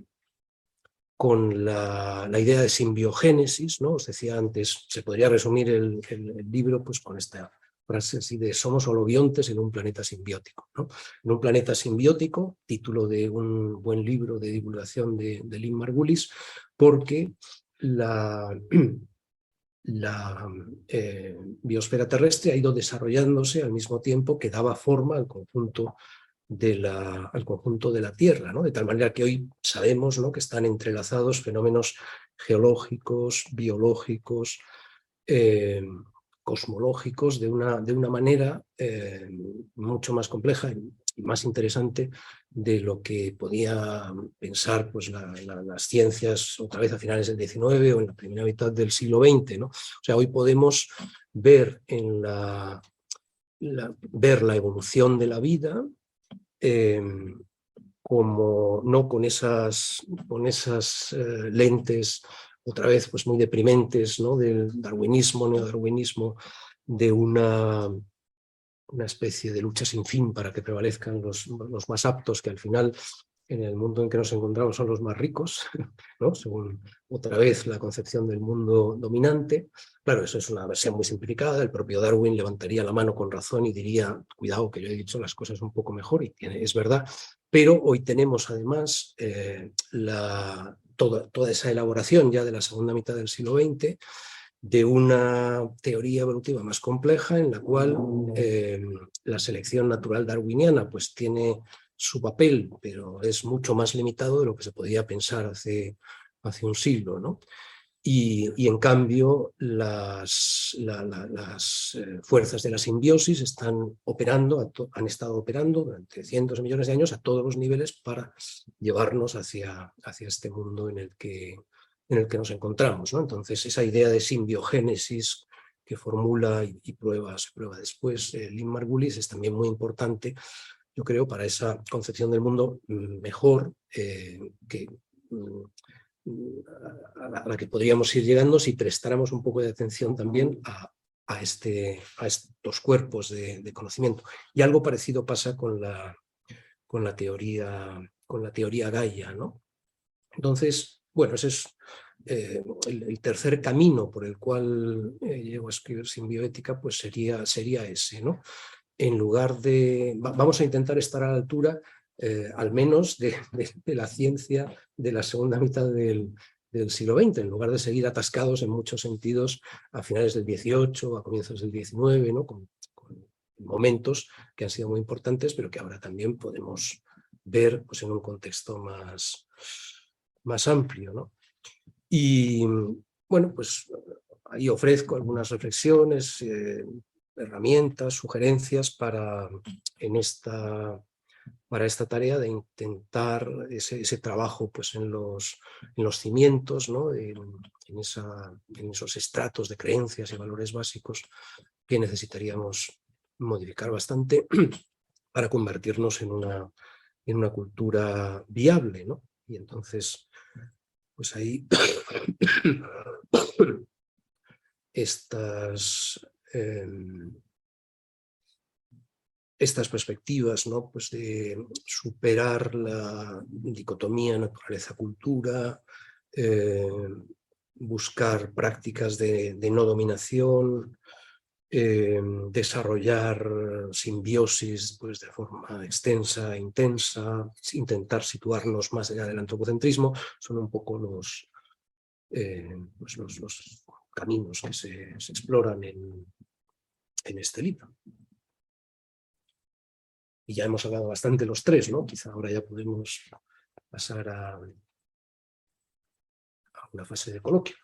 idea de simbiogénesis, ¿no? Os decía antes, se podría resumir el libro pues, con esta frase así de somos holobiontes en un planeta simbiótico, ¿no? En un planeta simbiótico, título de un buen libro de divulgación de Lynn Margulis, porque la biosfera terrestre ha ido desarrollándose al mismo tiempo que daba forma al conjunto de la Tierra, ¿no? De tal manera que hoy sabemos, ¿no? Que están entrelazados fenómenos geológicos, biológicos, cosmológicos, de una manera mucho más compleja y más interesante de lo que podía pensar pues, las ciencias otra vez a finales del XIX o en la primera mitad del siglo XX, ¿no? O sea, hoy podemos ver ver la evolución de la vida como no con esas lentes otra vez pues muy deprimentes, ¿no? Del darwinismo, neodarwinismo, de una especie de lucha sin fin para que prevalezcan los más aptos, que al final en el mundo en que nos encontramos son los más ricos, ¿no? Según otra vez la concepción del mundo dominante. Claro, eso es una versión muy simplificada. El propio Darwin levantaría la mano con razón y diría, cuidado, que yo he dicho las cosas un poco mejor, y es verdad. Pero hoy tenemos además toda esa elaboración ya de la segunda mitad del siglo XX, de una teoría evolutiva más compleja en la cual la selección natural darwiniana pues tiene su papel, pero es mucho más limitado de lo que se podía pensar hace un siglo, ¿no? Y en cambio las fuerzas de la simbiosis están operando, han estado operando durante cientos de millones de años a todos los niveles para llevarnos hacia este mundo en el que nos encontramos, ¿no? Entonces esa idea de simbiogénesis que formula y prueba después Lynn Margulis es también muy importante, yo creo, para esa concepción del mundo mejor a la que podríamos ir llegando si prestáramos un poco de atención también a estos cuerpos de conocimiento. Y algo parecido pasa con la teoría Gaia, ¿no? Entonces, bueno, ese es el tercer camino por el cual llego a escribir Simbioética, pues sería ese, ¿no? En lugar de... Vamos a intentar estar a la altura, al menos, de la ciencia de la segunda mitad del siglo XX, en lugar de seguir atascados en muchos sentidos a finales del XVIII, a comienzos del XIX, ¿no? Con momentos que han sido muy importantes, pero que ahora también podemos ver pues, en un contexto más amplio, ¿no? Y bueno, pues ahí ofrezco algunas reflexiones, herramientas, sugerencias para esta tarea de intentar ese trabajo pues, en los cimientos, ¿no? en esos estratos de creencias y valores básicos que necesitaríamos modificar bastante para convertirnos en una cultura viable, ¿no? Y entonces, pues ahí estas perspectivas, ¿no? Pues de superar la dicotomía naturaleza-cultura, buscar prácticas de no dominación, desarrollar simbiosis pues, de forma extensa e intensa, intentar situarnos más allá del antropocentrismo, son un poco los caminos que se exploran en este libro. Y ya hemos hablado bastante los tres, ¿no? Quizá ahora ya podemos pasar a una fase de coloquio.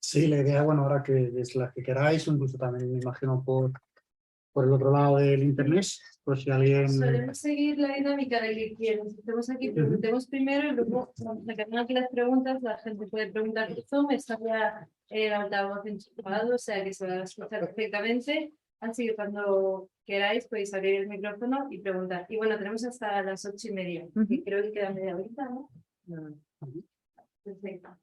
Sí, la idea, bueno, ahora que es la que queráis, incluso también me imagino por el otro lado del internet, pues si alguien... Solemos seguir la dinámica de que quienes estemos aquí preguntemos primero y luego sacamos aquí las preguntas, la gente puede preguntar por Zoom, está ya el altavoz enchufado, o sea que se va a escuchar perfectamente, así que cuando queráis podéis abrir el micrófono y preguntar. Y bueno, tenemos hasta las 8:30, que creo que queda media horita, ¿no? Perfecto.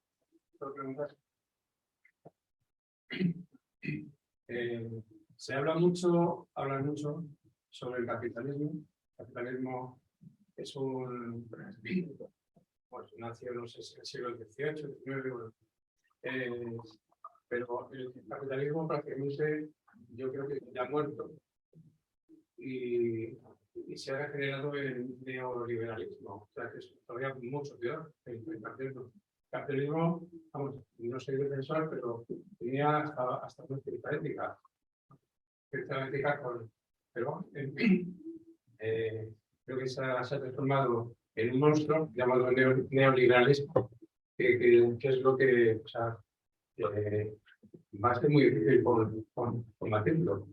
Se hablan mucho sobre el capitalismo. El capitalismo es pues nació, no sé si en el siglo XVIII, XIX, pero el capitalismo prácticamente yo creo que ya ha muerto y se ha generado el neoliberalismo, o sea que es todavía mucho peor el capitalismo, vamos, no soy defensor, pero tenía hasta una cierta ética pero creo que se ha transformado en un monstruo llamado neoliberalismo, que es lo que, o sea, va a ser muy difícil combatirlo.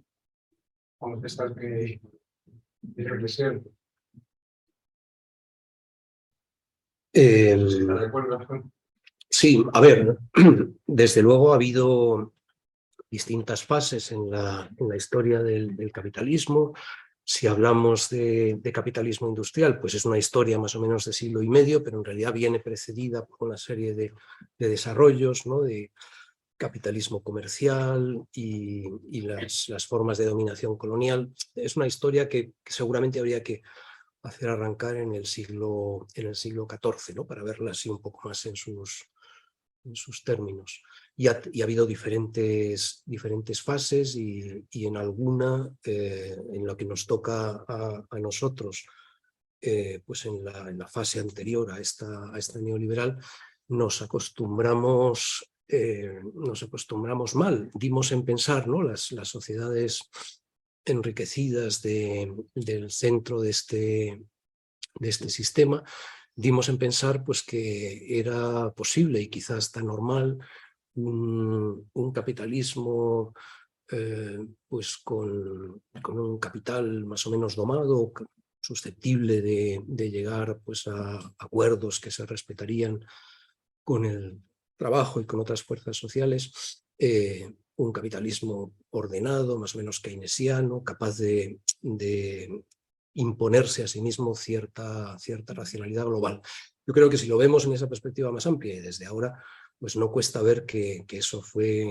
Con estas de reflexión. Sí, a ver, desde luego ha habido distintas fases en la historia del capitalismo. Si hablamos de capitalismo industrial, pues es una historia más o menos de siglo y medio, pero en realidad viene precedida por una serie de desarrollos, ¿no? De capitalismo comercial y las formas de dominación colonial. Es una historia que seguramente habría que hacer arrancar en el siglo XIV, ¿no? Para verla así un poco más en sus términos. Y ha habido diferentes fases y en alguna, en lo que nos toca a nosotros, pues en la fase anterior a esta neoliberal, nos acostumbramos mal. Dimos en pensar, ¿no? Las sociedades enriquecidas del centro de este sistema, dimos en pensar pues, que era posible y quizás tan normal un capitalismo pues con un capital más o menos domado, susceptible de llegar pues, a acuerdos que se respetarían con el trabajo y con otras fuerzas sociales, un capitalismo ordenado, más o menos keynesiano, capaz de imponerse a sí mismo cierta racionalidad global. Yo creo que si lo vemos en esa perspectiva más amplia y desde ahora, pues no cuesta ver que eso fue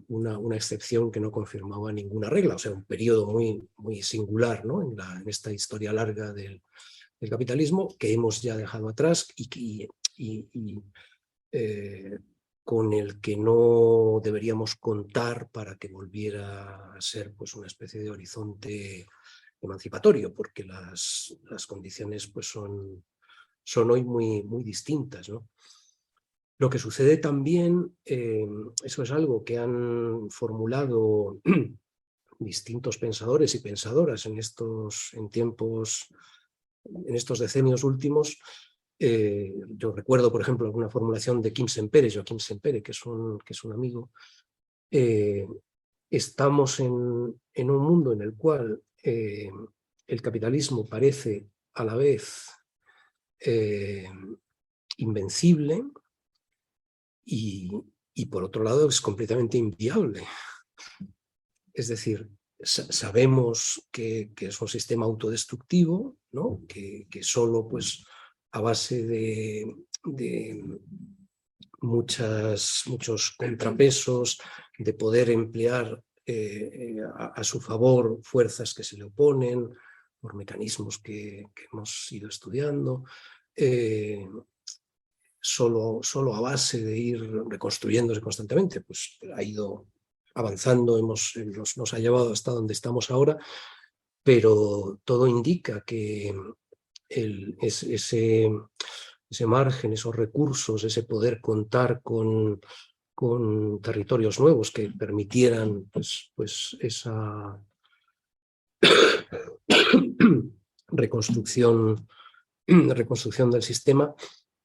una excepción que no confirmaba ninguna regla, o sea, un periodo muy singular, ¿no? en esta historia larga del capitalismo que hemos ya dejado atrás y con el que no deberíamos contar para que volviera a ser pues, una especie de horizonte emancipatorio, porque las condiciones pues, son hoy muy distintas, ¿no? Lo que sucede también, eso es algo que han formulado distintos pensadores y pensadoras en estos decenios últimos. Yo recuerdo, por ejemplo, alguna formulación de Joaquim Sempere, que es un amigo. Estamos en un mundo en el cual el capitalismo parece a la vez invencible y por otro lado es completamente inviable. Es decir, sabemos que es un sistema autodestructivo, ¿no? que solo pues, a base de muchos contrapesos, de poder emplear a su favor fuerzas que se le oponen, por mecanismos que hemos ido estudiando, solo a base de ir reconstruyéndose constantemente, pues ha ido avanzando, nos ha llevado hasta donde estamos ahora, pero todo indica que ese margen, esos recursos, ese poder contar con territorios nuevos que permitieran pues esa reconstrucción del sistema,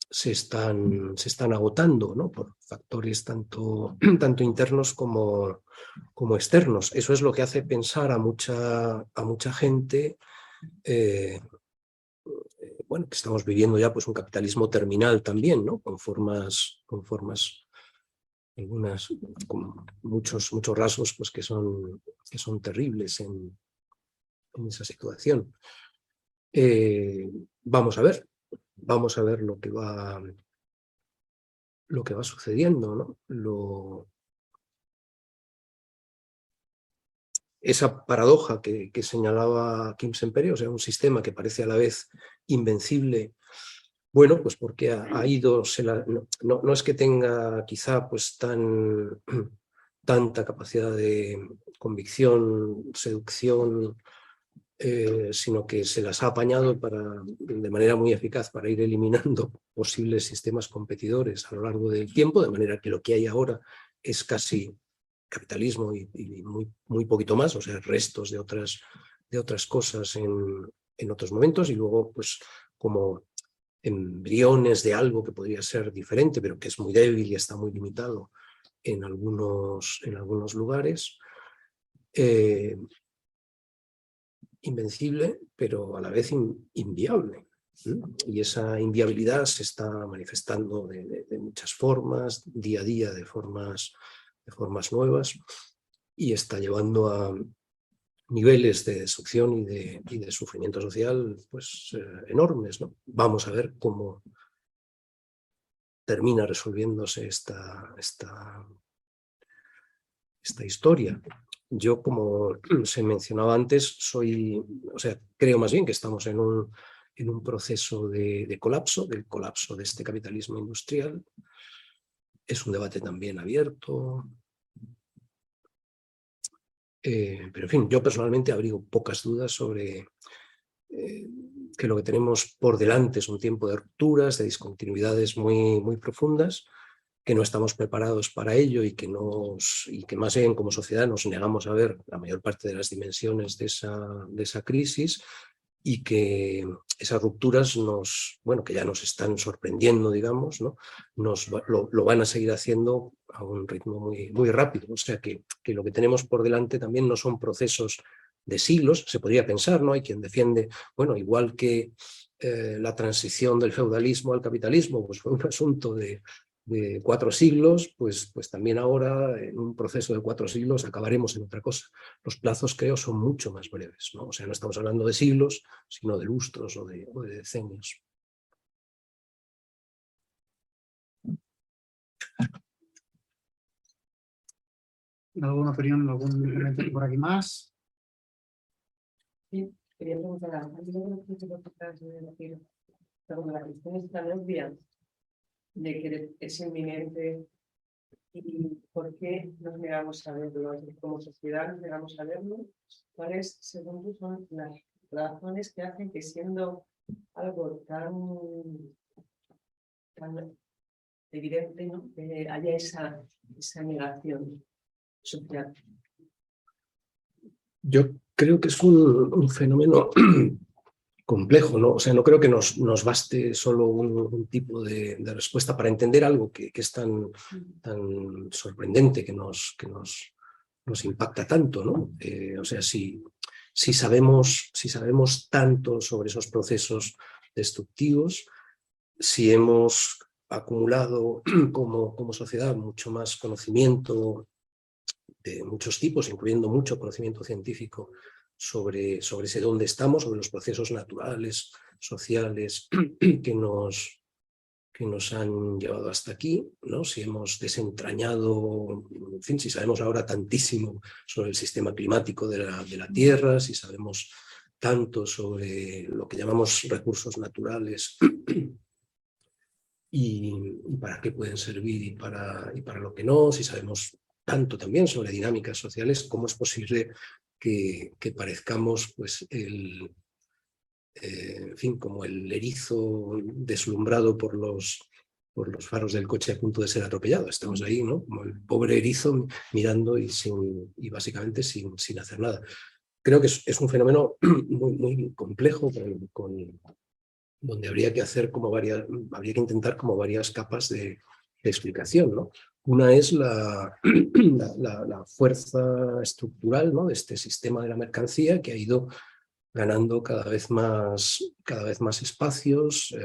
se están agotando, ¿no? Por factores tanto internos como externos. Eso es lo que hace pensar a mucha gente bueno, que estamos viviendo ya pues, un capitalismo terminal también, ¿no? con formas algunas, con muchos rasgos pues, que son terribles en esa situación. Vamos a ver lo que va sucediendo, ¿no? Esa paradoja que señalaba Kim Sempere, o sea, un sistema que parece a la vez invencible, bueno, pues porque ha ido, no es que tenga quizá pues tanta capacidad de convicción, seducción, sino que se las ha apañado de manera muy eficaz para ir eliminando posibles sistemas competidores a lo largo del tiempo, de manera que lo que hay ahora es casi capitalismo y muy poquito más, o sea, restos de otras cosas en otros momentos, y luego pues como embriones de algo que podría ser diferente, pero que es muy débil y está muy limitado en algunos lugares. Invencible, pero a la vez inviable. Y esa inviabilidad se está manifestando de muchas formas, día a día de formas nuevas, y está llevando niveles de destrucción y de sufrimiento social pues, enormes, ¿no? Vamos a ver cómo termina resolviéndose esta historia. Yo, como se mencionaba antes, creo más bien que estamos en un proceso de colapso, del colapso de este capitalismo industrial. Es un debate también abierto. Pero en fin, yo personalmente abrigo pocas dudas sobre que lo que tenemos por delante es un tiempo de rupturas, de discontinuidades muy, muy profundas, que no estamos preparados para ello y que más bien como sociedad nos negamos a ver la mayor parte de las dimensiones de esa crisis, y que esas rupturas que ya nos están sorprendiendo, digamos, ¿no? Lo van a seguir haciendo a un ritmo muy, muy rápido. O sea que lo que tenemos por delante también no son procesos de siglos, se podría pensar, ¿no? Hay quien defiende, bueno, igual que la transición del feudalismo al capitalismo, pues fue un asunto de 4 siglos, pues también ahora en un proceso de 4 siglos acabaremos en otra cosa. Los plazos, creo, son mucho más breves, ¿no? O sea, no estamos hablando de siglos, sino de lustros o de decenios. ¿Alguna opinión, algún comentario por aquí más? Sí, quería preguntar a decir, como la cuestión es tan obvia de que es inminente, y por qué nos negamos a verlo, como sociedad nos negamos a verlo, ¿cuáles, según tú, son las razones que hacen que, siendo algo tan evidente, ¿no?, que haya esa negación social? Yo creo que es un fenómeno complejo, ¿no? O sea, no creo que nos baste solo un tipo de respuesta para entender algo que es tan sorprendente, que nos impacta tanto, ¿no? O sea, si sabemos tanto sobre esos procesos destructivos, si hemos acumulado como sociedad mucho más conocimiento de muchos tipos, incluyendo mucho conocimiento científico sobre ese dónde estamos, sobre los procesos naturales, sociales que nos han llevado hasta aquí, ¿no? Si hemos desentrañado, en fin, si sabemos ahora tantísimo sobre el sistema climático de la Tierra, si sabemos tanto sobre lo que llamamos recursos naturales y para qué pueden servir y para lo que no, si sabemos tanto también sobre dinámicas sociales, ¿cómo es posible que parezcamos pues en fin, como el erizo deslumbrado por los faros del coche a punto de ser atropellado? Estamos ahí, ¿no? Como el pobre erizo mirando y básicamente sin hacer nada. Creo que es un fenómeno muy, muy complejo, donde habría que intentar como varias capas de explicación, ¿no? Una es la fuerza estructural, ¿no?, de este sistema de la mercancía, que ha ido ganando cada vez más espacios,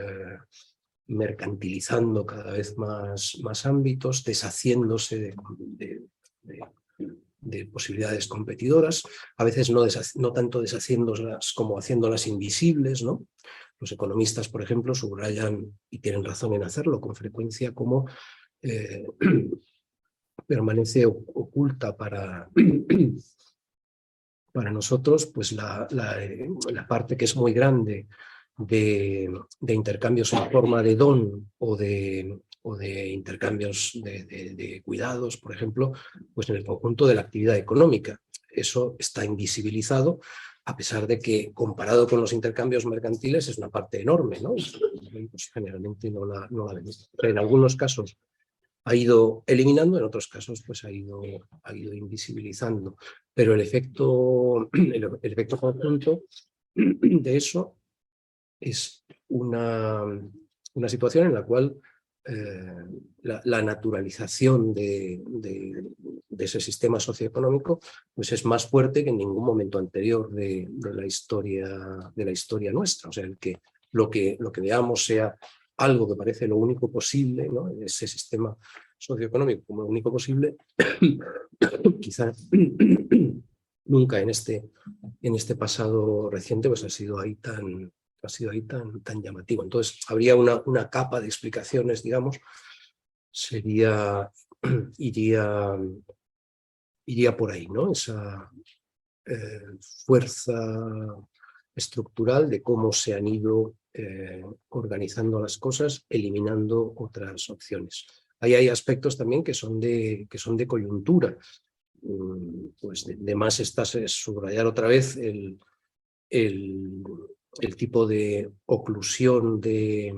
mercantilizando cada vez más ámbitos, deshaciéndose de posibilidades competidoras, a veces no tanto deshaciéndolas como haciéndolas invisibles, ¿no? Los economistas, por ejemplo, subrayan, y tienen razón en hacerlo con frecuencia, cómo permanece oculta para nosotros pues la parte que es muy grande de intercambios en forma de don o de intercambios de cuidados, por ejemplo, pues en el conjunto de la actividad económica. Eso está invisibilizado, a pesar de que, comparado con los intercambios mercantiles, es una parte enorme, ¿no? Pues generalmente no la vemos. En algunos casos ha ido eliminando, en otros casos pues ha ido invisibilizando. Pero el efecto conjunto de eso es una situación en la cual la naturalización de ese sistema socioeconómico pues es más fuerte que en ningún momento anterior de la historia nuestra. O sea, que lo que veamos sea algo que parece lo único posible, ¿no?, ese sistema socioeconómico como lo único posible, quizás nunca en este pasado reciente pues ha sido ahí tan llamativo. Entonces, habría una capa de explicaciones, digamos, iría por ahí, ¿no? Esa fuerza estructural de cómo se han ido organizando las cosas, eliminando otras opciones. Ahí hay aspectos también que son de coyuntura. Pues de más está subrayar otra vez el tipo de oclusión que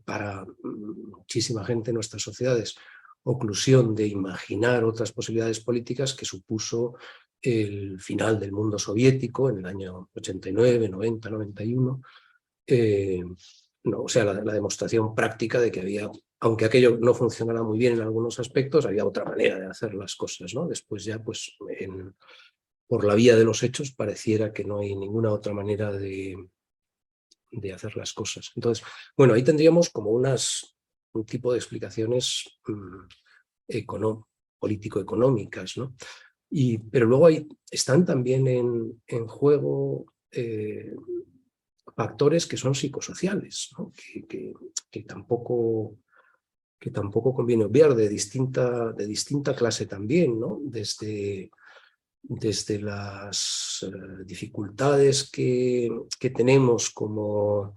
para muchísima gente en nuestras sociedades, oclusión de imaginar otras posibilidades políticas que supuso el final del mundo soviético en el año 89, 90, 91. O sea, la demostración práctica de que había, aunque aquello no funcionara muy bien en algunos aspectos, había otra manera de hacer las cosas, ¿no? Después ya, pues, por la vía de los hechos, pareciera que no hay ninguna otra manera de hacer las cosas. Entonces, bueno, ahí tendríamos como un tipo de explicaciones político-económicas, ¿no? Pero luego están también en juego factores que son psicosociales, ¿no? que tampoco conviene obviar, de distinta clase también, ¿no? Desde las dificultades que tenemos como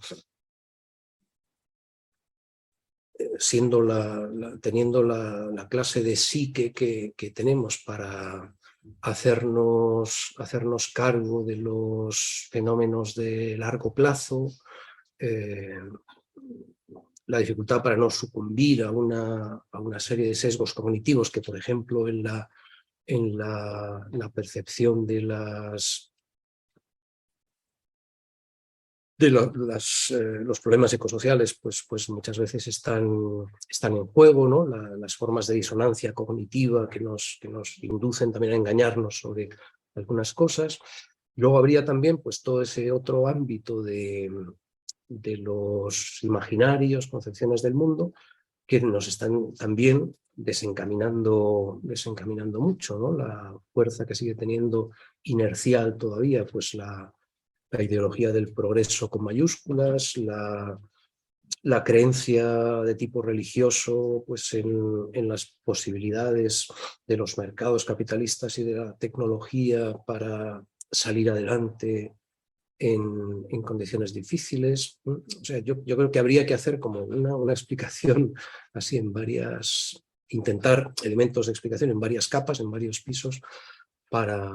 teniendo la clase de psique que tenemos para hacernos cargo de los fenómenos de largo plazo, la dificultad para no sucumbir a una serie de sesgos cognitivos que, por ejemplo, en la percepción de los problemas ecosociales, pues muchas veces están en juego, ¿no? Las formas de disonancia cognitiva que nos inducen también a engañarnos sobre algunas cosas. Luego habría también pues todo ese otro ámbito de los imaginarios, concepciones del mundo, que nos están también desencaminando mucho, ¿no? La fuerza que sigue teniendo inercial todavía, pues la ideología del progreso con mayúsculas, la creencia de tipo religioso pues en las posibilidades de los mercados capitalistas y de la tecnología para salir adelante en condiciones difíciles. O sea, yo creo que habría que hacer como una explicación así intentar elementos de explicación en varias capas, en varios pisos, para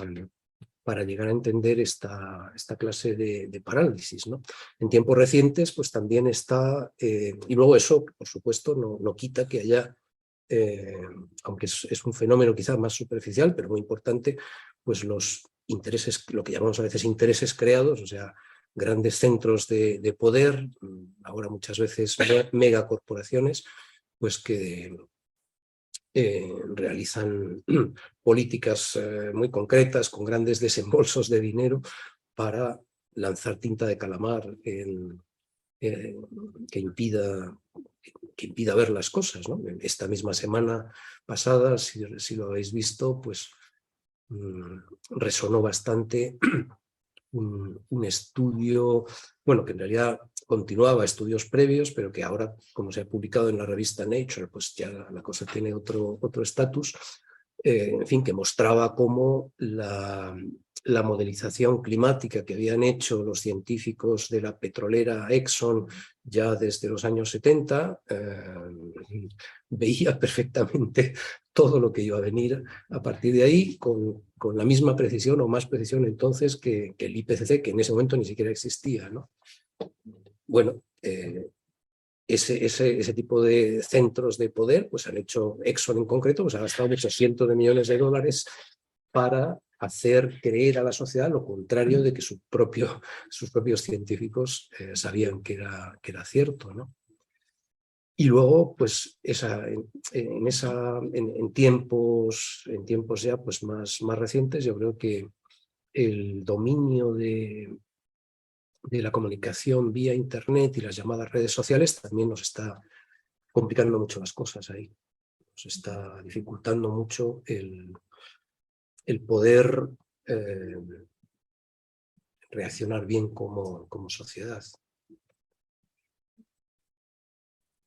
llegar a entender esta clase de parálisis, ¿no? En tiempos recientes, pues también está, y luego eso, por supuesto, no quita que haya, aunque es un fenómeno quizá más superficial, pero muy importante, pues los intereses, lo que llamamos a veces intereses creados, o sea, grandes centros de poder, ahora muchas veces megacorporaciones, pues que realizan políticas muy concretas con grandes desembolsos de dinero para lanzar tinta de calamar que impida ver las cosas, ¿no? Esta misma semana pasada, si lo habéis visto, pues resonó bastante un estudio, bueno, que en realidad continuaba estudios previos, pero que ahora, como se ha publicado en la revista Nature, pues ya la cosa tiene otro estatus, en fin, que mostraba cómo la modelización climática que habían hecho los científicos de la petrolera Exxon ya desde los años 70 veía perfectamente todo lo que iba a venir a partir de ahí con la misma precisión o más precisión entonces que el IPCC, que en ese momento ni siquiera existía, ¿no? Bueno, ese tipo de centros de poder, pues han hecho, Exxon en concreto, pues ha gastado muchos cientos de millones de dólares para hacer creer a la sociedad lo contrario de que sus propios científicos sabían que era cierto, ¿no? Y luego, pues, en tiempos ya pues más recientes, yo creo que el dominio de la comunicación vía Internet y las llamadas redes sociales también nos está complicando mucho las cosas ahí. Nos está dificultando mucho el poder reaccionar bien como sociedad.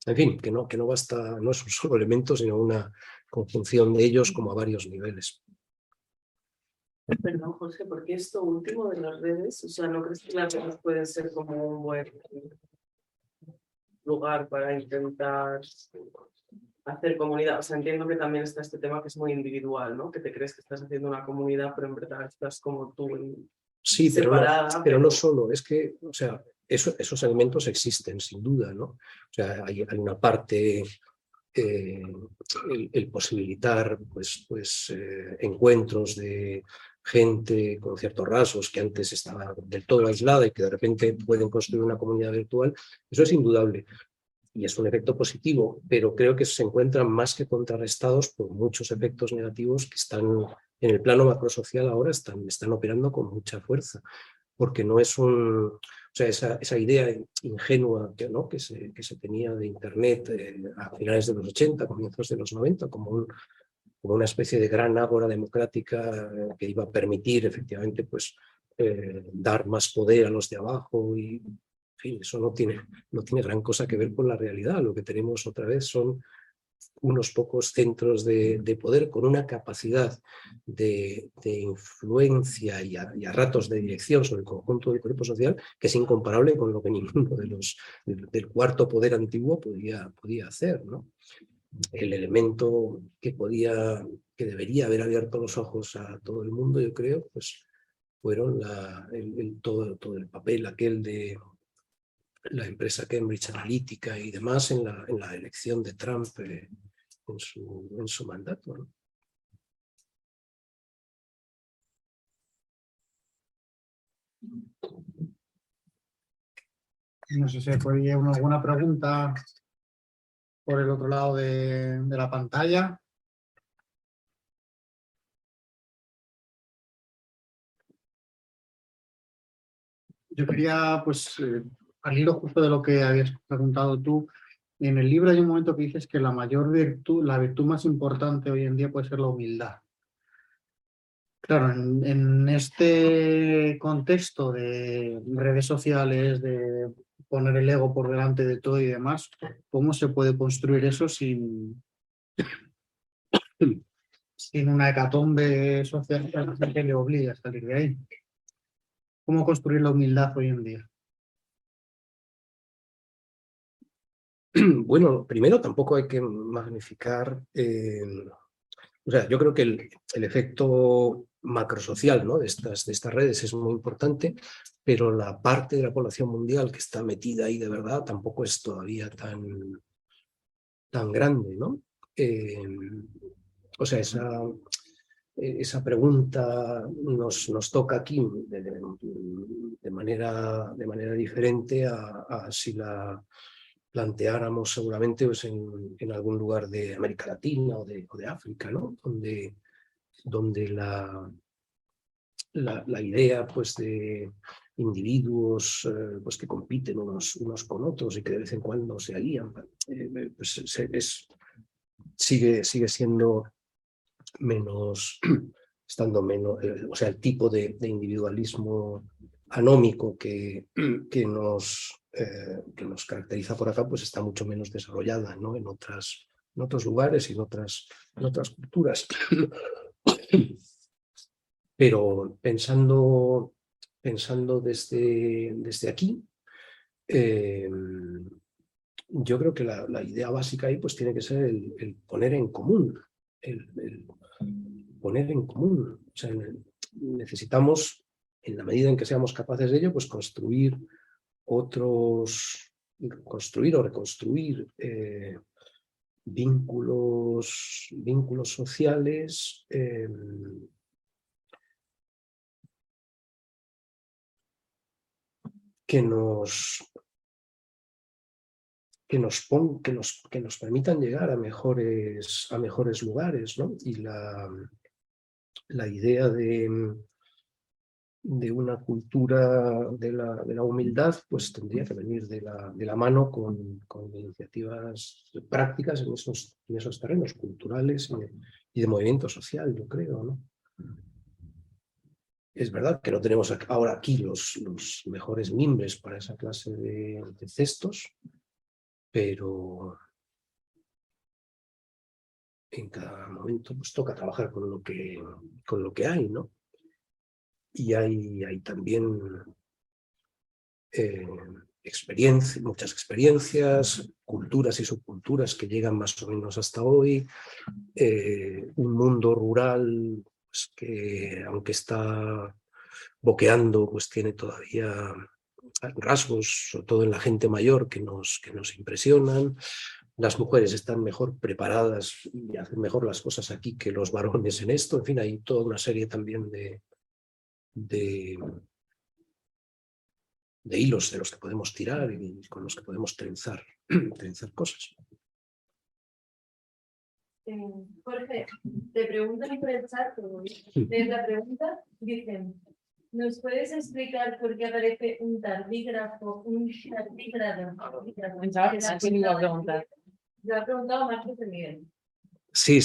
En fin, que no basta, no es un solo elemento, sino una conjunción de ellos como a varios niveles. Perdón, Jorge, ¿por qué esto último de las redes? O sea, ¿no crees que las redes pueden ser como un buen lugar para intentar hacer comunidad? O sea, entiendo que también está este tema que es muy individual, ¿no? Que te crees que estás haciendo una comunidad, pero en verdad estás como tú Sí, separada. pero no solo, es que, o sea, esos elementos existen, sin duda, ¿no? O sea, hay una parte, el posibilitar pues, encuentros de gente con ciertos rasgos que antes estaba del todo aislada y que de repente pueden construir una comunidad virtual, eso es indudable. Y es un efecto positivo, pero creo que se encuentran más que contrarrestados por muchos efectos negativos que están en el plano macrosocial ahora, están operando con mucha fuerza, porque no es o sea, esa idea ingenua ¿no? que se tenía de Internet a finales de los 80, comienzos de los 90, como una especie de gran ágora democrática que iba a permitir efectivamente pues, dar más poder a los de abajo y en fin, eso no tiene gran cosa que ver con la realidad. Lo que tenemos otra vez son unos pocos centros de poder con una capacidad de influencia y a ratos de dirección sobre el conjunto del cuerpo social que es incomparable con lo que ninguno del cuarto poder antiguo podía hacer, ¿no? El elemento que debería haber abierto los ojos a todo el mundo, yo creo, pues fueron todo el papel aquel de la empresa Cambridge Analytica y demás en la elección de Trump en su mandato, ¿no? No sé si hay alguna pregunta por el otro lado de la pantalla. Yo quería, pues, al hilo justo de lo que habías preguntado tú, en el libro hay un momento que dices que la virtud más importante hoy en día puede ser la humildad. Claro, en este contexto de redes sociales, de poner el ego por delante de todo y demás, ¿cómo se puede construir eso sin una hecatombe social que le obligue a salir de ahí? ¿Cómo construir la humildad hoy en día? Bueno, primero tampoco hay que magnificar, o sea, yo creo que el efecto macrosocial, ¿no? de estas redes es muy importante, pero la parte de la población mundial que está metida ahí de verdad tampoco es todavía tan grande, ¿no? O sea, esa pregunta nos toca aquí de manera diferente a si la planteáramos seguramente pues, en algún lugar de América Latina o de África, ¿no? Donde la idea pues, de individuos pues, que compiten unos con otros y que de vez en cuando se alían, pues, sigue siendo estando menos, o sea, el tipo de individualismo anómico que nos caracteriza por acá, pues está mucho menos desarrollada, ¿no? en otros lugares y en otras culturas. Pero pensando desde aquí, yo creo que la idea básica ahí pues tiene que ser el poner en común, el poner en común. O sea, necesitamos, en la medida en que seamos capaces de ello, pues construir o reconstruir vínculos sociales que nos permitan llegar a mejores lugares, ¿no? Y la idea de una cultura de la humildad pues tendría que venir de la mano con iniciativas prácticas en esos terrenos culturales y de movimiento social, yo creo, ¿no? Es verdad que no tenemos ahora aquí los mejores mimbres para esa clase de cestos, pero en cada momento pues toca trabajar con lo que hay, ¿no? Y hay también muchas experiencias, culturas y subculturas que llegan más o menos hasta hoy, un mundo rural pues, que aunque está boqueando, pues tiene todavía rasgos, sobre todo en la gente mayor, que nos impresionan. Las mujeres están mejor preparadas y hacen mejor las cosas aquí que los varones en esto. En fin, hay toda una serie también de hilos de los que podemos tirar y con los que podemos trenzar cosas. Jorge, te preguntan por el chat, de la pregunta, dicen, ¿nos puedes explicar por qué aparece un tardígrado? Pensaba que sí me iba a preguntar. Lo ha preguntado Marcos de Miguel. Sí.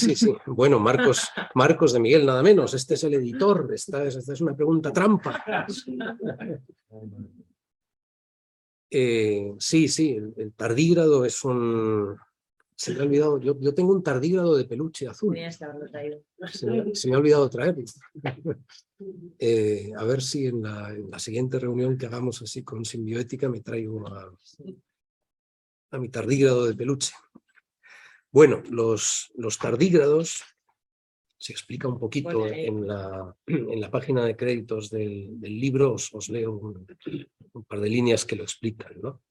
Bueno, Marcos de Miguel, nada menos. Este es el editor. Esta es una pregunta trampa. Sí, el tardígrado es un... Se me ha olvidado, yo tengo un tardígrado de peluche azul. Tenías que haberlo traído. Se me ha olvidado traerlo. A ver si en la siguiente reunión que hagamos así con Simbioética me traigo a mi tardígrado de peluche. Bueno, los tardígrados se explica un poquito en la página de créditos del libro, os leo un par de líneas que lo explican, ¿no?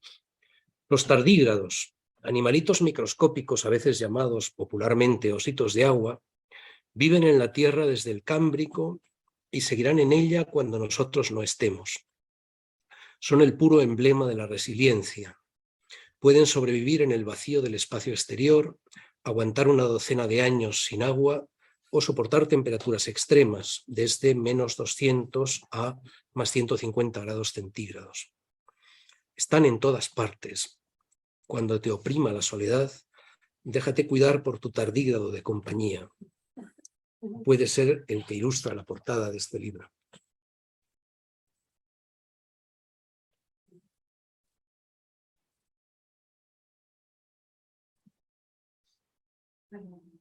Los tardígrados, animalitos microscópicos a veces llamados popularmente ositos de agua, viven en la Tierra desde el Cámbrico y seguirán en ella cuando nosotros no estemos. Son el puro emblema de la resiliencia. Pueden sobrevivir en el vacío del espacio exterior, aguantar una docena de años sin agua o soportar temperaturas extremas desde menos 200 a más 150 grados centígrados. Están en todas partes. Cuando te oprima la soledad, déjate cuidar por tu tardígrado de compañía. Puede ser el que ilustra la portada de este libro.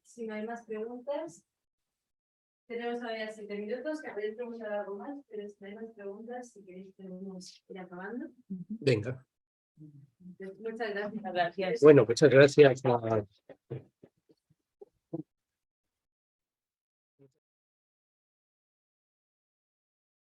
Si no hay más preguntas, tenemos todavía 7 minutos, que podéis preguntar algo más, pero si no hay más preguntas, si queréis podemos ir acabando. Venga. Muchas gracias. Gracias. Bueno, muchas gracias a